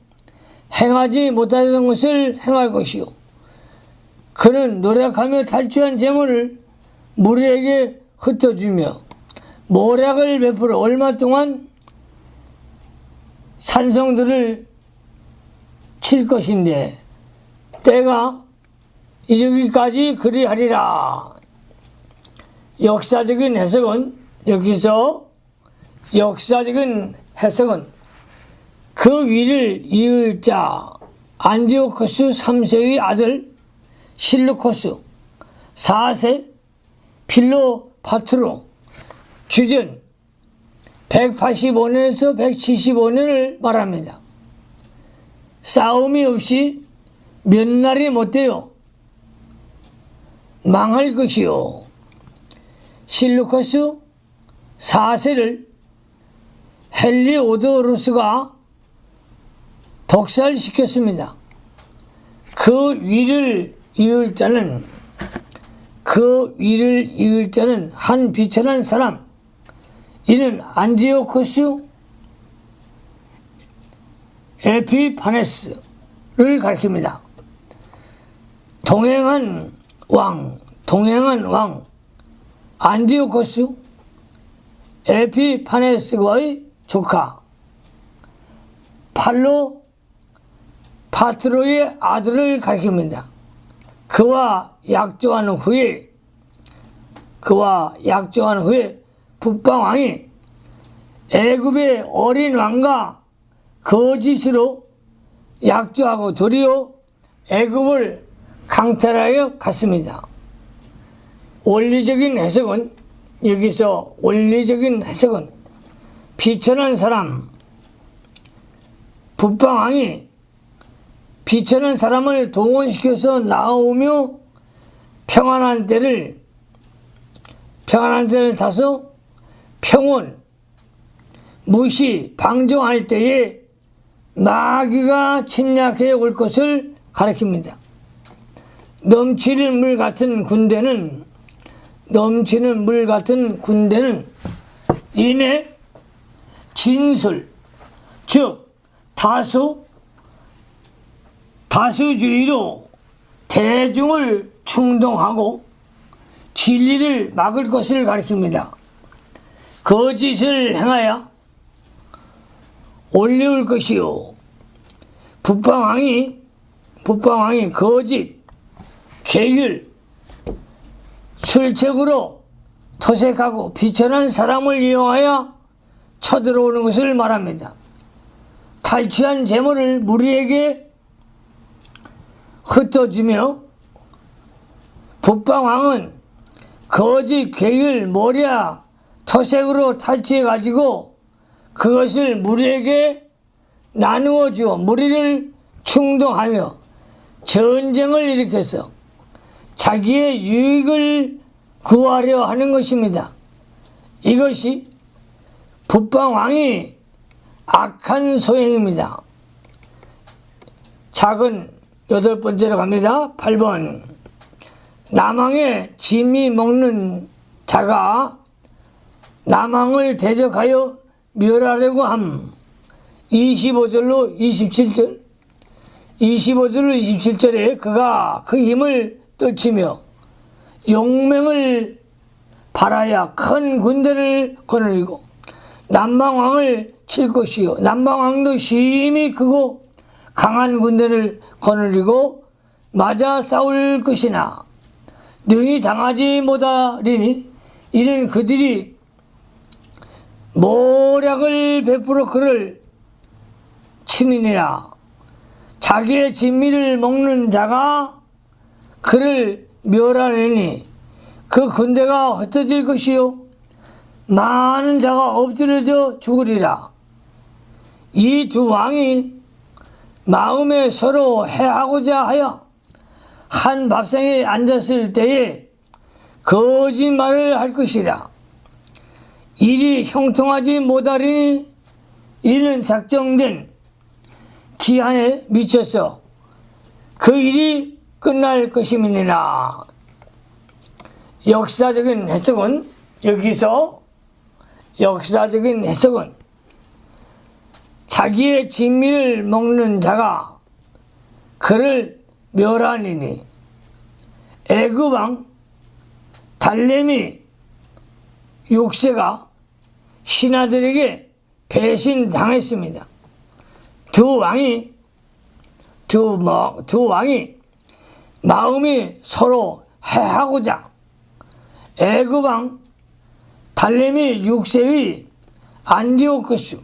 행하지 못하던 것을 행할 것이요 그는 노력하며 탈취한 재물을 무리에게 흩어주며 모략을 베풀어 얼마 동안 산성들을 칠 것인데 때가 이르기까지 그리하리라. 역사적인 해석은 그 위를 이을 자 안티오코스 3세의 아들 실루코스 4세 필로파트로 주전 185년에서 175년을 말합니다. 싸움이 없이 몇 날이 못 돼요. 망할 것이요. 실루커스 4세를 헬리오도루스가 독살시켰습니다. 그 위를 이을 자는 한 비천한 사람, 이는 안티오코스 에피파네스를 가리킵니다. 동행한 왕 안티오코스 에피파네스와의 조카 팔로 파트로의 아들을 가리킵니다. 그와 약조한 후에 북방왕이 애굽의 어린 왕과 거짓으로 약조하고 도리어 애굽을 강탈하여 갔습니다. 원리적인 해석은 비천한 사람, 북방왕이 비천한 사람을 동원시켜서 나오며 평안한 때를 타서 평온, 무시, 방종할 때에 마귀가 침략해 올 것을 가리킵니다. 넘치는 물 같은 군대는 이내 진술, 즉 다수주의로 대중을 충동하고 진리를 막을 것을 가리킵니다. 거짓을 행하여 올려올 것이요. 북방왕이 거짓, 계율, 술책으로 토색하고 비천한 사람을 이용하여 쳐들어오는 것을 말합니다. 탈취한 재물을 무리에게 흩어주며 북방왕은 거짓, 계율, 모략, 토색으로 탈취해가지고 그것을 무리에게 나누어 주어 무리를 충동하며 전쟁을 일으켜서 자기의 유익을 구하려 하는 것입니다. 이것이 북방왕이 악한 소행입니다. 작은 8번째로 갑니다. 8번. 남왕의 짐이 먹는 자가 남왕을 대적하여 멸하려고 함. 25절로 27절에 그가 그 힘을 떨치며 용맹을 발하여 큰 군대를 거느리고 남방왕을 칠 것이요. 남방왕도 심히 크고 강한 군대를 거느리고 맞아 싸울 것이나 능히 당하지 못하리니 이는 그들이 모략을 베풀어 그를 치민이라. 자기의 진미를 먹는 자가 그를 멸하려니 그 군대가 흩어질 것이요 많은 자가 엎드려져 죽으리라. 이 두 왕이 마음에 서로 해하고자 하여 한 밥상에 앉았을 때에 거짓말을 할 것이라. 일이 형통하지 못하리니 이는 작정된 기한에 미쳐서 그 일이 끝날 것임이니라. 역사적인 해석은 자기의 진미를 먹는 자가 그를 멸하니니 애굽왕 달레미 6세가 신하들에게 배신당했습니다. 두 왕이 마음이 서로 해하고자 애굽왕 달레미 6세의 안티오코스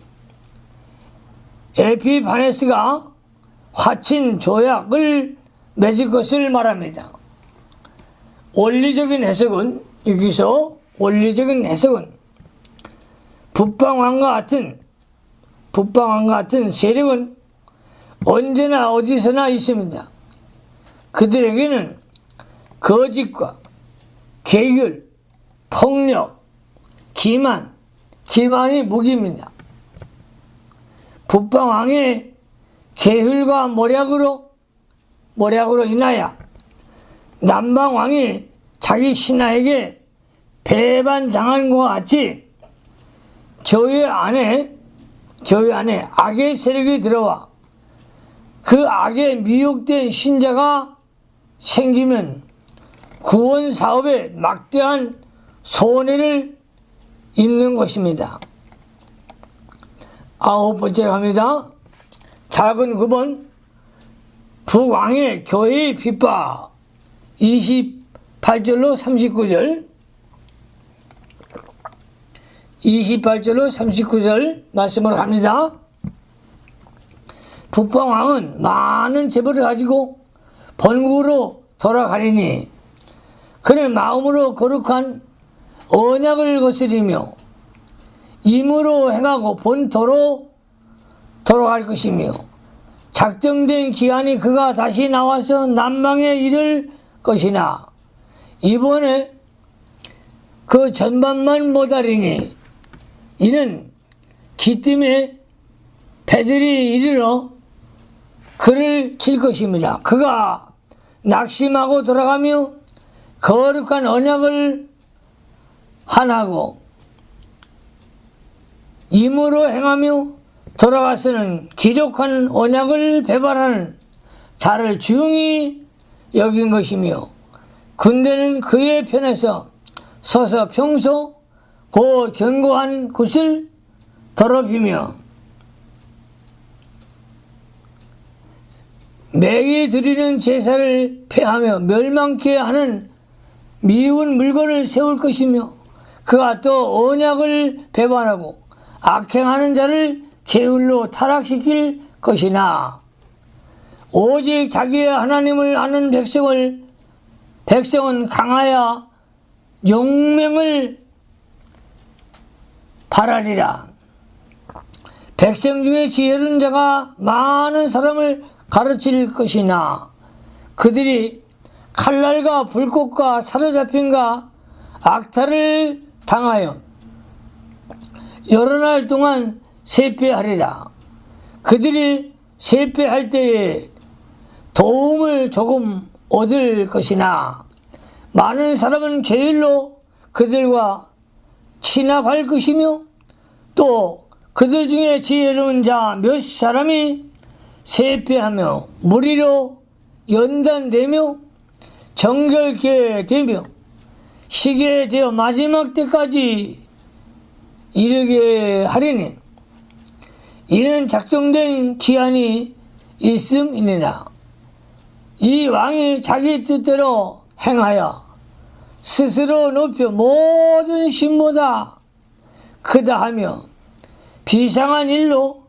에피파네스가 화친 조약을 맺을 것을 말합니다. 원리적인 해석은 북방왕과 같은 세력은 언제나 어디서나 있습니다. 그들에게는 거짓과 계율, 폭력, 기만이 무기입니다. 북방왕의 계율과 모략으로 인하여 남방왕이 자기 신하에게 배반당한 것과 같이 교회 안에 악의 세력이 들어와 그 악에 미혹된 신자가 생기면 구원 사업에 막대한 손해를 입는 것입니다. 9번째로 합니다. 작은 9번 북왕의 교회의 핍박 28절로 39절 28절로 39절 말씀을 합니다. 북방왕은 많은 재벌을 가지고 본국으로 돌아가리니 그는 마음으로 거룩한 언약을 거스리며 임으로 행하고 본토로 돌아갈 것이며 작정된 기한이 그가 다시 나와서 남방에 이를 것이나 이번에 그 전반만 못하리니 이는 기뜸에 배들이 이르러 그를 칠 것입니다. 그가 낙심하고 돌아가며 거룩한 언약을 한하고 임으로 행하며 돌아가서는 기록한 언약을 배반하는 자를 중히 여긴 것이며 군대는 그의 편에서 서서 평소 그 견고한 곳을 더럽히며 매일 드리는 제사를 폐하며 멸망케 하는 미운 물건을 세울 것이며 그가 또 언약을 배반하고 악행하는 자를 게을로 타락시킬 것이나 오직 자기의 하나님을 아는 백성은 강하여 용맹을 바라리라. 백성 중에 지혜로운 자가 많은 사람을 가르칠 것이나 그들이 칼날과 불꽃과 사로잡힘과 악탈을 당하여 여러 날 동안 세패하리라. 그들이 세패할 때에 도움을 조금 얻을 것이나 많은 사람은 게을로 그들과 친합할 것이며 또 그들 중에 지혜로운 자 몇 사람이 세패하며 무리로 연단되며 정결케 되며 시게 되어 마지막 때까지 이르게 하리니 이는 작정된 기한이 있음이니라. 이 왕이 자기 뜻대로 행하여 스스로 높여 모든 신보다 크다 하며 비상한 일로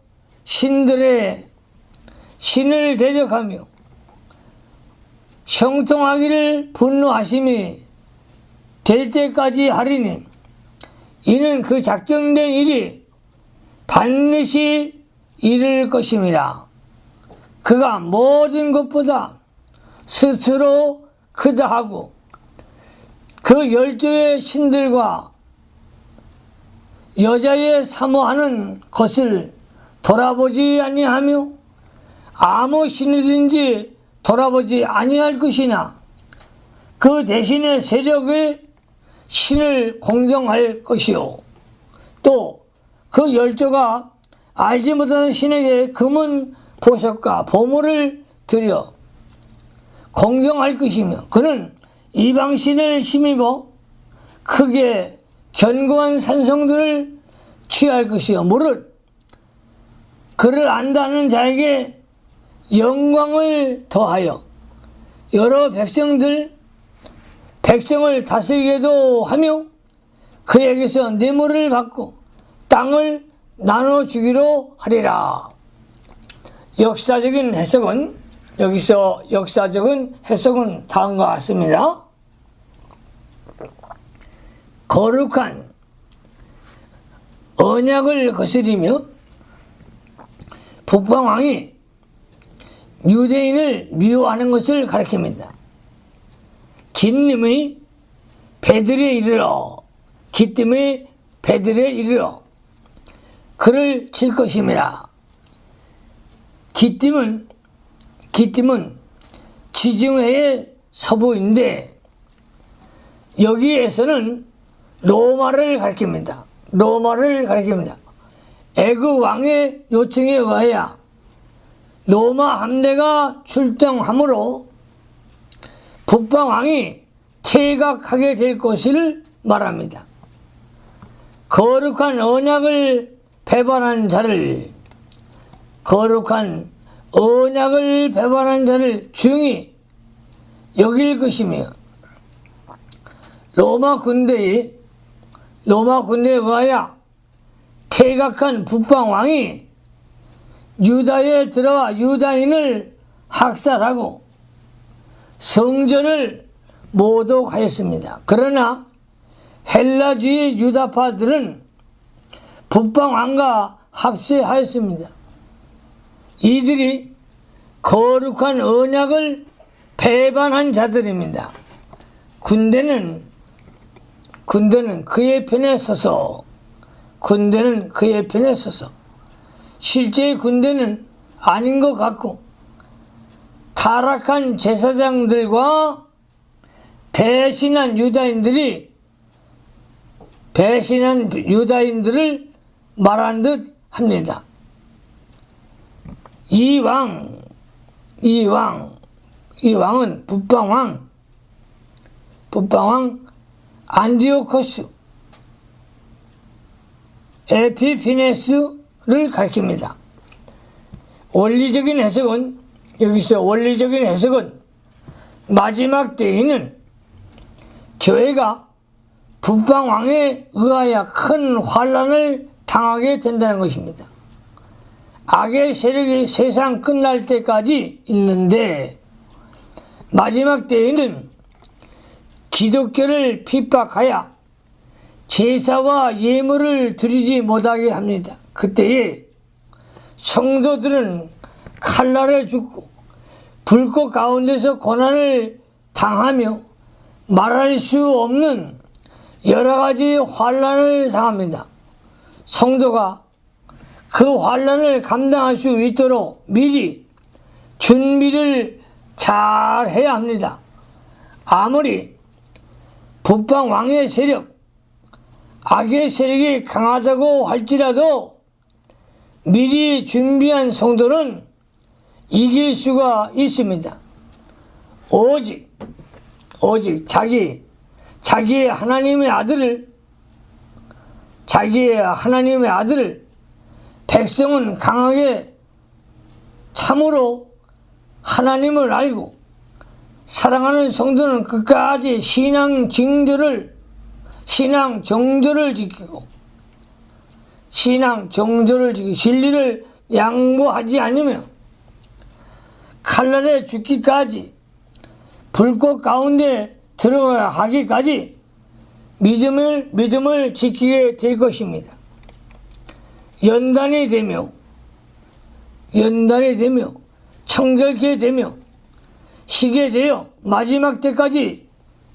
신을 대적하며 형통하기를 분노하심이 될 때까지 하리니 이는 그 작정된 일이 반드시 이룰 것임이라. 그가 모든 것보다 스스로 크다 하고 그 12의 신들과 여자의 사모하는 것을 돌아보지 아니하며 아무 신이든지 돌아보지 아니할 것이나 그 대신에 세력의 신을 공경할 것이요 또 그 12가 알지 못하는 신에게 금은 보석과 보물을 드려 공경할 것이며 그는 이방신을 힘입어 크게 견고한 산성들을 취할 것이요 무릇 그를 안다는 자에게 영광을 더하여 여러 백성을 다스리게도 하며 그에게서 뇌물을 받고 땅을 나눠주기로 하리라. 역사적인 해석은 다음과 같습니다. 언약을 거스리며 북방왕이 유대인을 미워하는 것을 가리킵니다. 긴님의 배들에 이르러 기뜸의 배들에 이르러 그를 칠 것임이라. 기뜸은 지중해의 서부인데 여기에서는 로마를 가리킵니다. 애굽 왕의 요청에 의하여 로마 함대가 출동하므로 북방 왕이 퇴각하게 될 것을 말합니다. 거룩한 언약을 배반한 자를 중히 여길 것이며 로마 군대에 의하여 퇴각한 북방 왕이 유다에 들어와 유다인을 학살하고 성전을 모독하였습니다. 그러나 헬라주의 유다파들은 북방 왕과 합세하였습니다. 이들이 거룩한 언약을 배반한 자들입니다. 군대는 그의 편에 서서 실제 군대는 아닌 것 같고 타락한 제사장들과 배신한 유다인들을 말한 듯 합니다. 이 왕은 북방왕 안디오코스 에피피네스를 가리킵니다. 원리적인 해석은 마지막 때에는 교회가 북방왕에 의하여 큰 환난을 당하게 된다는 것입니다. 악의 세력이 세상 끝날 때까지 있는데 마지막 때에는 기독교를 핍박하여 제사와 예물을 드리지 못하게 합니다. 그때에 성도들은 칼날에 죽고 불꽃 가운데서 고난을 당하며 말할 수 없는 여러 가지 환난을 당합니다. 성도가 그 환난을 감당할 수 있도록 미리 준비를 잘 해야 합니다. 아무리 북방 왕의 세력, 악의 세력이 강하다고 할지라도 미리 준비한 성도는 이길 수가 있습니다. 오직 자기의 하나님의 아들을 백성은 강하게 참으로 하나님을 알고 사랑하는 성도는 끝까지 신앙 정절을 지키고 진리를 양보하지 않으며 칼날에 죽기까지 불꽃 가운데 들어가기까지 믿음을 지키게 될 것입니다. 연단이 되며 청결케 되며 시게 되어 마지막 때까지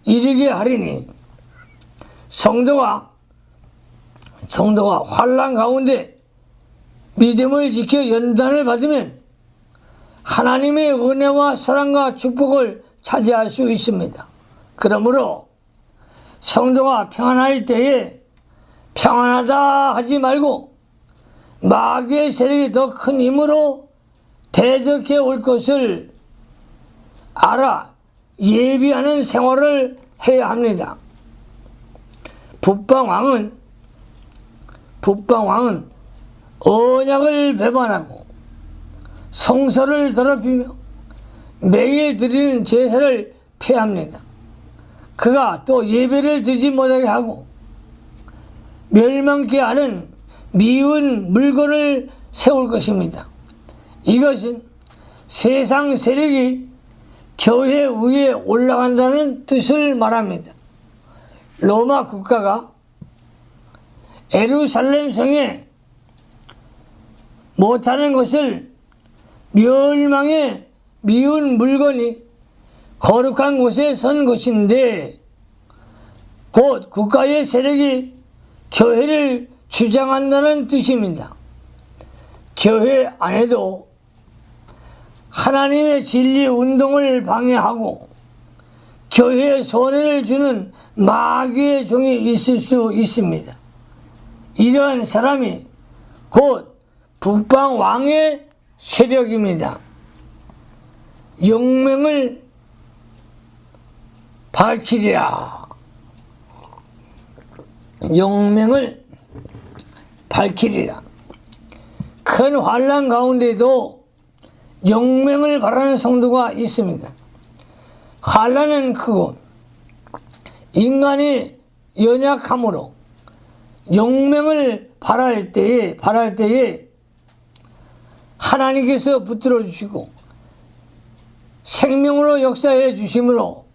이르게 하리니 성도가 환난 가운데 믿음을 지켜 연단을 받으면 하나님의 은혜와 사랑과 축복을 차지할 수 있습니다. 그러므로 성도가 평안할 때에 평안하다 하지 말고 마귀의 세력이 더 큰 힘으로 대적해 올 것을 알아 예비하는 생활을 해야 합니다. 북방왕은 언약을 배반하고 성서를 더럽히며 매일 드리는 제사를 폐합니다. 그가 또 예배를 드리지 못하게 하고 멸망케 하는 미운 물건을 세울 것입니다. 이것은 세상 세력이 교회 위에 올라간다는 뜻을 말합니다. 로마 국가가 예루살렘 성에 못하는 것을 멸망에 미운 물건이 거룩한 곳에 선 것인데, 곧 국가의 세력이 교회를 주장한다는 뜻입니다. 교회 안에도 하나님의 진리 운동을 방해하고 교회에 손해를 주는 마귀의 종이 있을 수 있습니다. 이러한 사람이 곧 북방 왕의 세력입니다. 용맹을 밝히리라. 용맹을 밝히리라. 큰 환난 가운데도 용맹을 바라는 성도가 있습니다. 환난은 크고 인간이 연약함으로 용맹을 바랄 때에 하나님께서 붙들어 주시고 생명으로 역사해 주심으로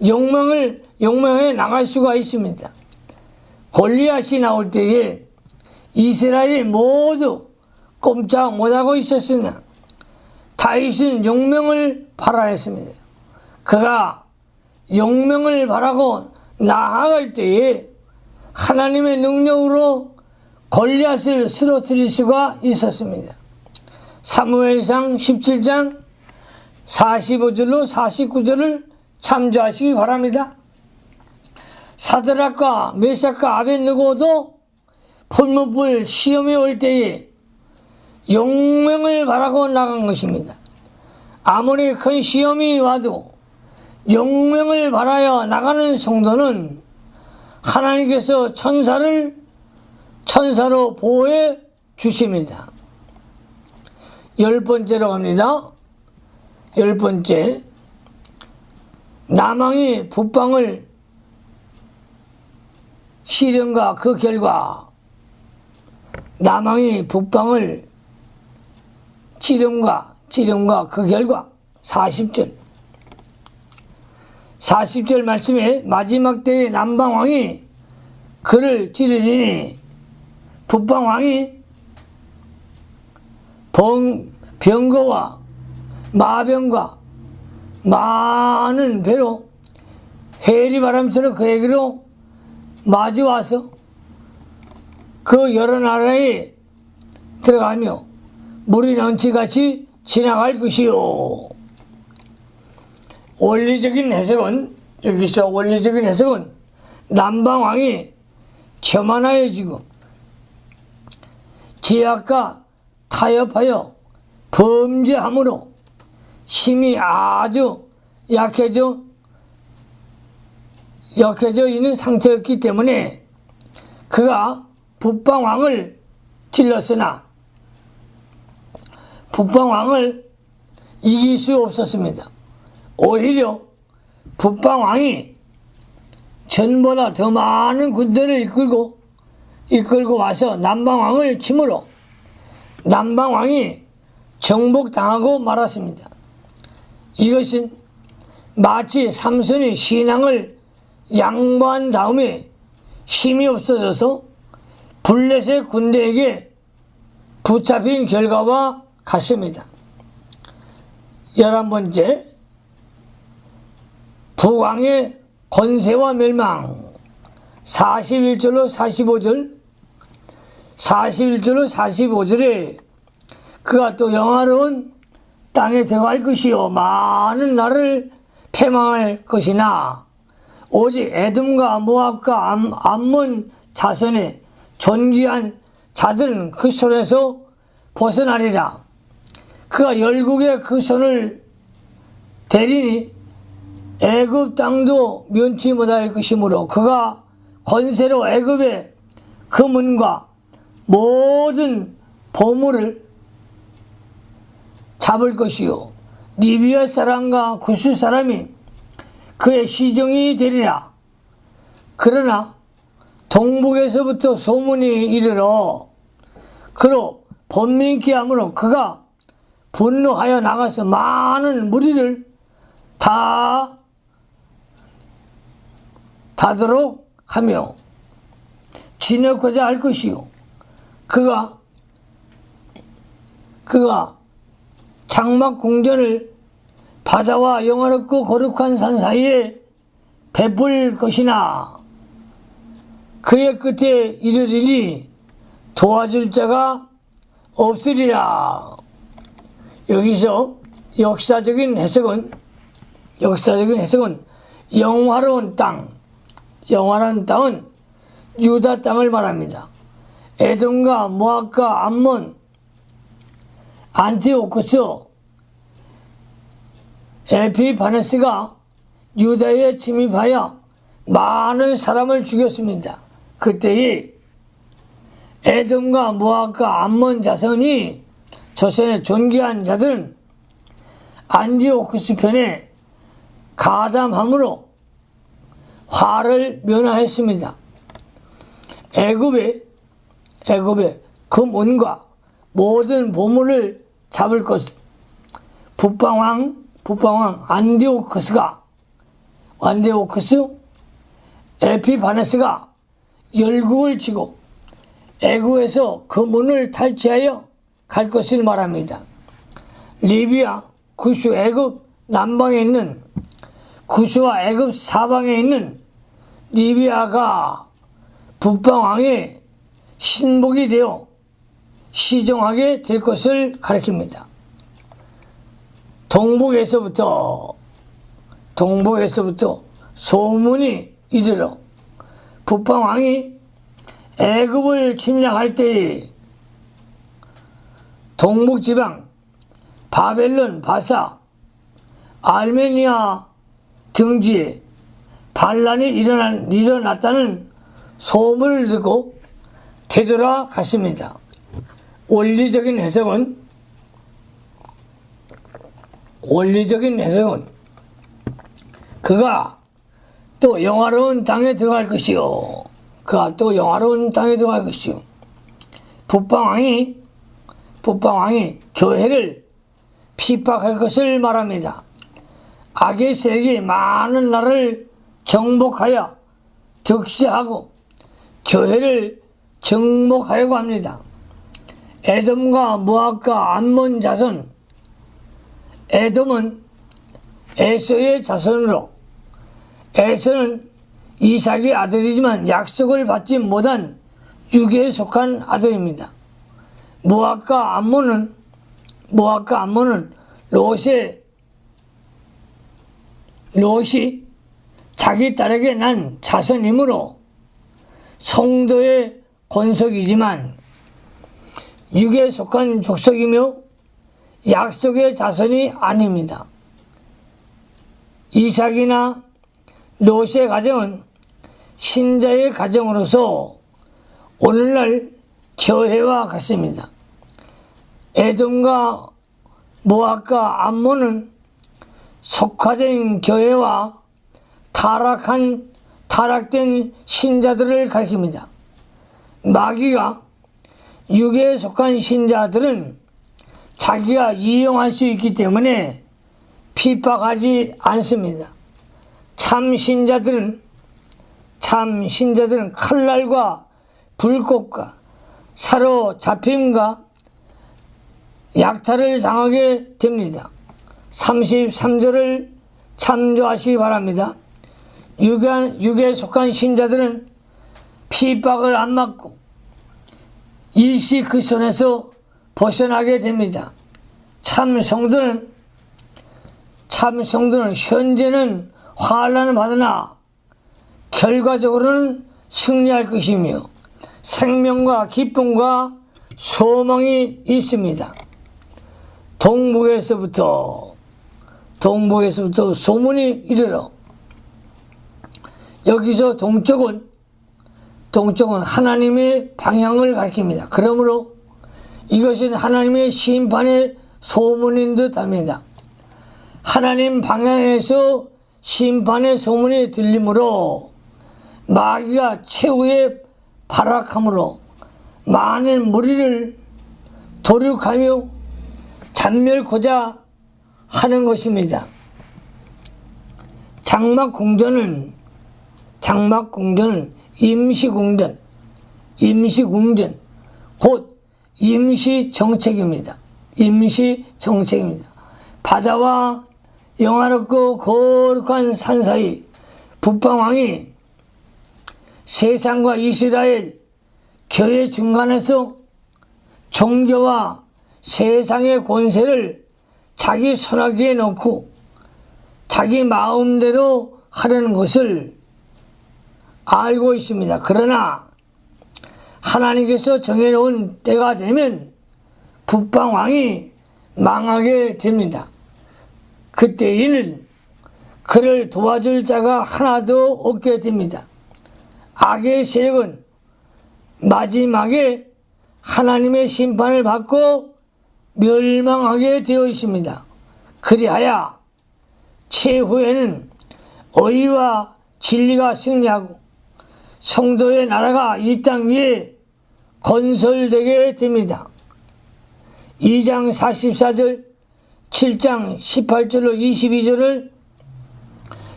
용맹에 나갈 수가 있습니다. 골리앗이 나올 때에 이스라엘이 모두 꼼짝 못하고 있었으나 다윗은 용맹을 바라했습니다. 그가 용맹을 바라고 나아갈 때에 하나님의 능력으로 골리앗을 쓰러뜨릴 수가 있었습니다. 사무엘상 17장 45절로 49절을 참조하시기 바랍니다. 사드락과 메삭과 아벳느고도 풀무불 시험이 올 때에 용맹을 바라고 나간 것입니다. 아무리 큰 시험이 와도 용맹을 바라여 나가는 성도는 하나님께서 천사로 보호해 주십니다. 10번째로 갑니다. 10번째, 남왕이 북방을 시련과 그 결과, 남왕이 북방을 찌름과 그 결과. 40절 말씀에 마지막 때에 남방왕이 그를 찌르리니 북방왕이 병거와 마병과 많은 배로 해리바람처럼 그에게로 마주와서 그 여러 나라에 들어가며 물이 넘치같이 지나갈 것이요. 원리적인 해석은, 여기서 원리적인 해석은 남방왕이 교만하여지고 제약과 타협하여 범죄함으로 힘이 아주 약해져 있는 상태였기 때문에 그가 북방왕을 찔렀으나 북방왕을 이길 수 없었습니다. 오히려 북방왕이 전보다 더 많은 군대를 이끌고 와서 남방왕을 침으로 남방왕이 정복당하고 말았습니다. 이것은 마치 삼손이 신앙을 양보한 다음에 힘이 없어져서 블레셋 군대에게 붙잡힌 결과와 같습니다. 11번째, 북왕의 권세와 멸망. 41절로 45절에 그가 또 영화로운 땅에 들어갈 것이요 많은 나라를 패망할 것이나 오직 에돔과 모압과 암몬 자손의 존귀한 자들은 그 손에서 벗어나리라. 그가 열국에 그 손을 대리니 애굽 땅도 면치 못할 것이므로 그가 권세로 애굽의 그 문과 모든 보물을 잡을 것이요 리비아 사람과 구스 사람이 그의 시종이 되리라. 그러나 동북에서부터 소문이 이르러 그로 번민케 하므로 그가 분노하여 나가서 많은 무리를 다도록 하며 지내고자 할 것이요. 그가 장막 궁전을 바다와 영화롭고 거룩한 산 사이에 베풀 것이나 그의 끝에 이르리니 도와줄 자가 없으리라. 여기서 역사적인 해석은 영화로운 땅은 유다 땅을 말합니다. 에돔과 모압과 암몬, 안티오쿠스, 에피파네스가 유다에 침입하여 많은 사람을 죽였습니다. 그때에 에돔과 모압과 암몬 자손이 조선의 존귀한 자들은 안티오쿠스 편에 가담함으로 화를 면하였습니다. 애굽의 금은과 모든 보물을 잡을 것. 북방왕 안티오쿠스 에피파네스가 열국을 치고 애굽에서 금은을 탈취하여 갈 것을 말합니다. 리비아, 구스, 애굽 남방에 있는 구스와 애굽 사방에 있는 리비아가 북방왕의 신복이 되어 시종하게 될 것을 가리킵니다. 동북에서부터 소문이 이르러 북방왕이 애굽을 침략할 때에 동북지방 바벨론, 바사, 알메니아 등지에 반란이 일어났다는 소문을 듣고 되돌아갔습니다. 원리적인 해석은 그가 또 영화로운 땅에 들어갈 것이요. 북방왕이 교회를 핍박할 것을 말합니다. 악의 세력이 많은 나라를 정복하여 득세하고 교회를 정복하려고 합니다. 에돔과 모압과 암몬 자손. 에돔은 에서의 자손으로, 에서는 이삭의 아들이지만 약속을 받지 못한 유괴에 속한 아들입니다. 모압과 암몬은 롯이 자기 딸에게 난 자손이므로 성도의 권속이지만 육에 속한 족속이며 약속의 자손이 아닙니다. 이삭이나 롯의 가정은 신자의 가정으로서 오늘날 교회와 같습니다. 에돔과 모압과 암몬은 속화된 교회와 타락된 신자들을 가리킵니다. 마귀가 육에 속한 신자들은 자기가 이용할 수 있기 때문에 핍박하지 않습니다. 참 신자들은 칼날과 불꽃과 사로잡힘과 약탈을 당하게 됩니다. 33절을 참조하시기 바랍니다. 육에 속한 신자들은 핍박을 안 받고 일시 그 손에서 벗어나게 됩니다. 참 성도는 현재는 환난을 받으나 결과적으로는 승리할 것이며 생명과 기쁨과 소망이 있습니다. 동북에서부터 소문이 이르러, 여기서 동쪽은 하나님의 방향을 가리킵니다. 그러므로 이것은 하나님의 심판의 소문인 듯 합니다. 하나님 방향에서 심판의 소문이 들리므로 마귀가 최후의 발악함으로 많은 무리를 도륙하며 잔멸코자 하는 것입니다. 장막궁전은 임시궁전, 임시궁전, 곧 임시정책입니다. 임시정책입니다. 바다와 영화롭고 거룩한 산 사이 북방왕이 세상과 이스라엘 교회 중간에서 종교와 세상의 권세를 자기 손아귀에 넣고 자기 마음대로 하려는 것을 알고 있습니다. 그러나 하나님께서 정해놓은 때가 되면 북방왕이 망하게 됩니다. 그때 이는 그를 도와줄 자가 하나도 없게 됩니다. 악의 세력은 마지막에 하나님의 심판을 받고 멸망하게 되어 있습니다. 그리하여 최후에는 의와 진리가 승리하고 성도의 나라가 이 땅 위에 건설되게 됩니다. 2장 44절, 7장 18절로 22절을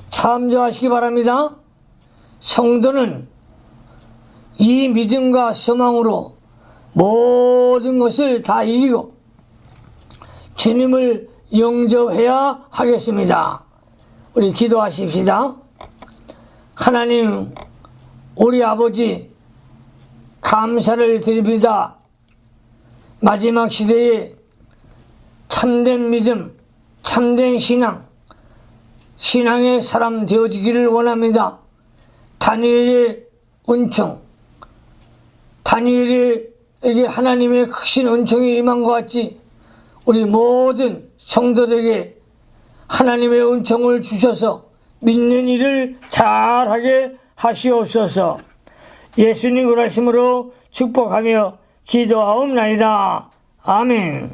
참조하시기 바랍니다. 성도는 이 믿음과 소망으로 모든 것을 다 이기고 주님을 영접해야 하겠습니다. 우리 기도하십시다. 하나님, 우리 아버지 감사를 드립니다. 마지막 시대에 참된 믿음, 참된 신앙, 신앙의 사람 되어지기를 원합니다. 다니엘의 은총, 다니엘에게 하나님의 크신 은총이 임한 것 같이 우리 모든 성도들에게 하나님의 은총을 주셔서 믿는 일을 잘하게 하시옵소서. 예수님 그러심으로 축복하며 기도하옵나이다. 아멘.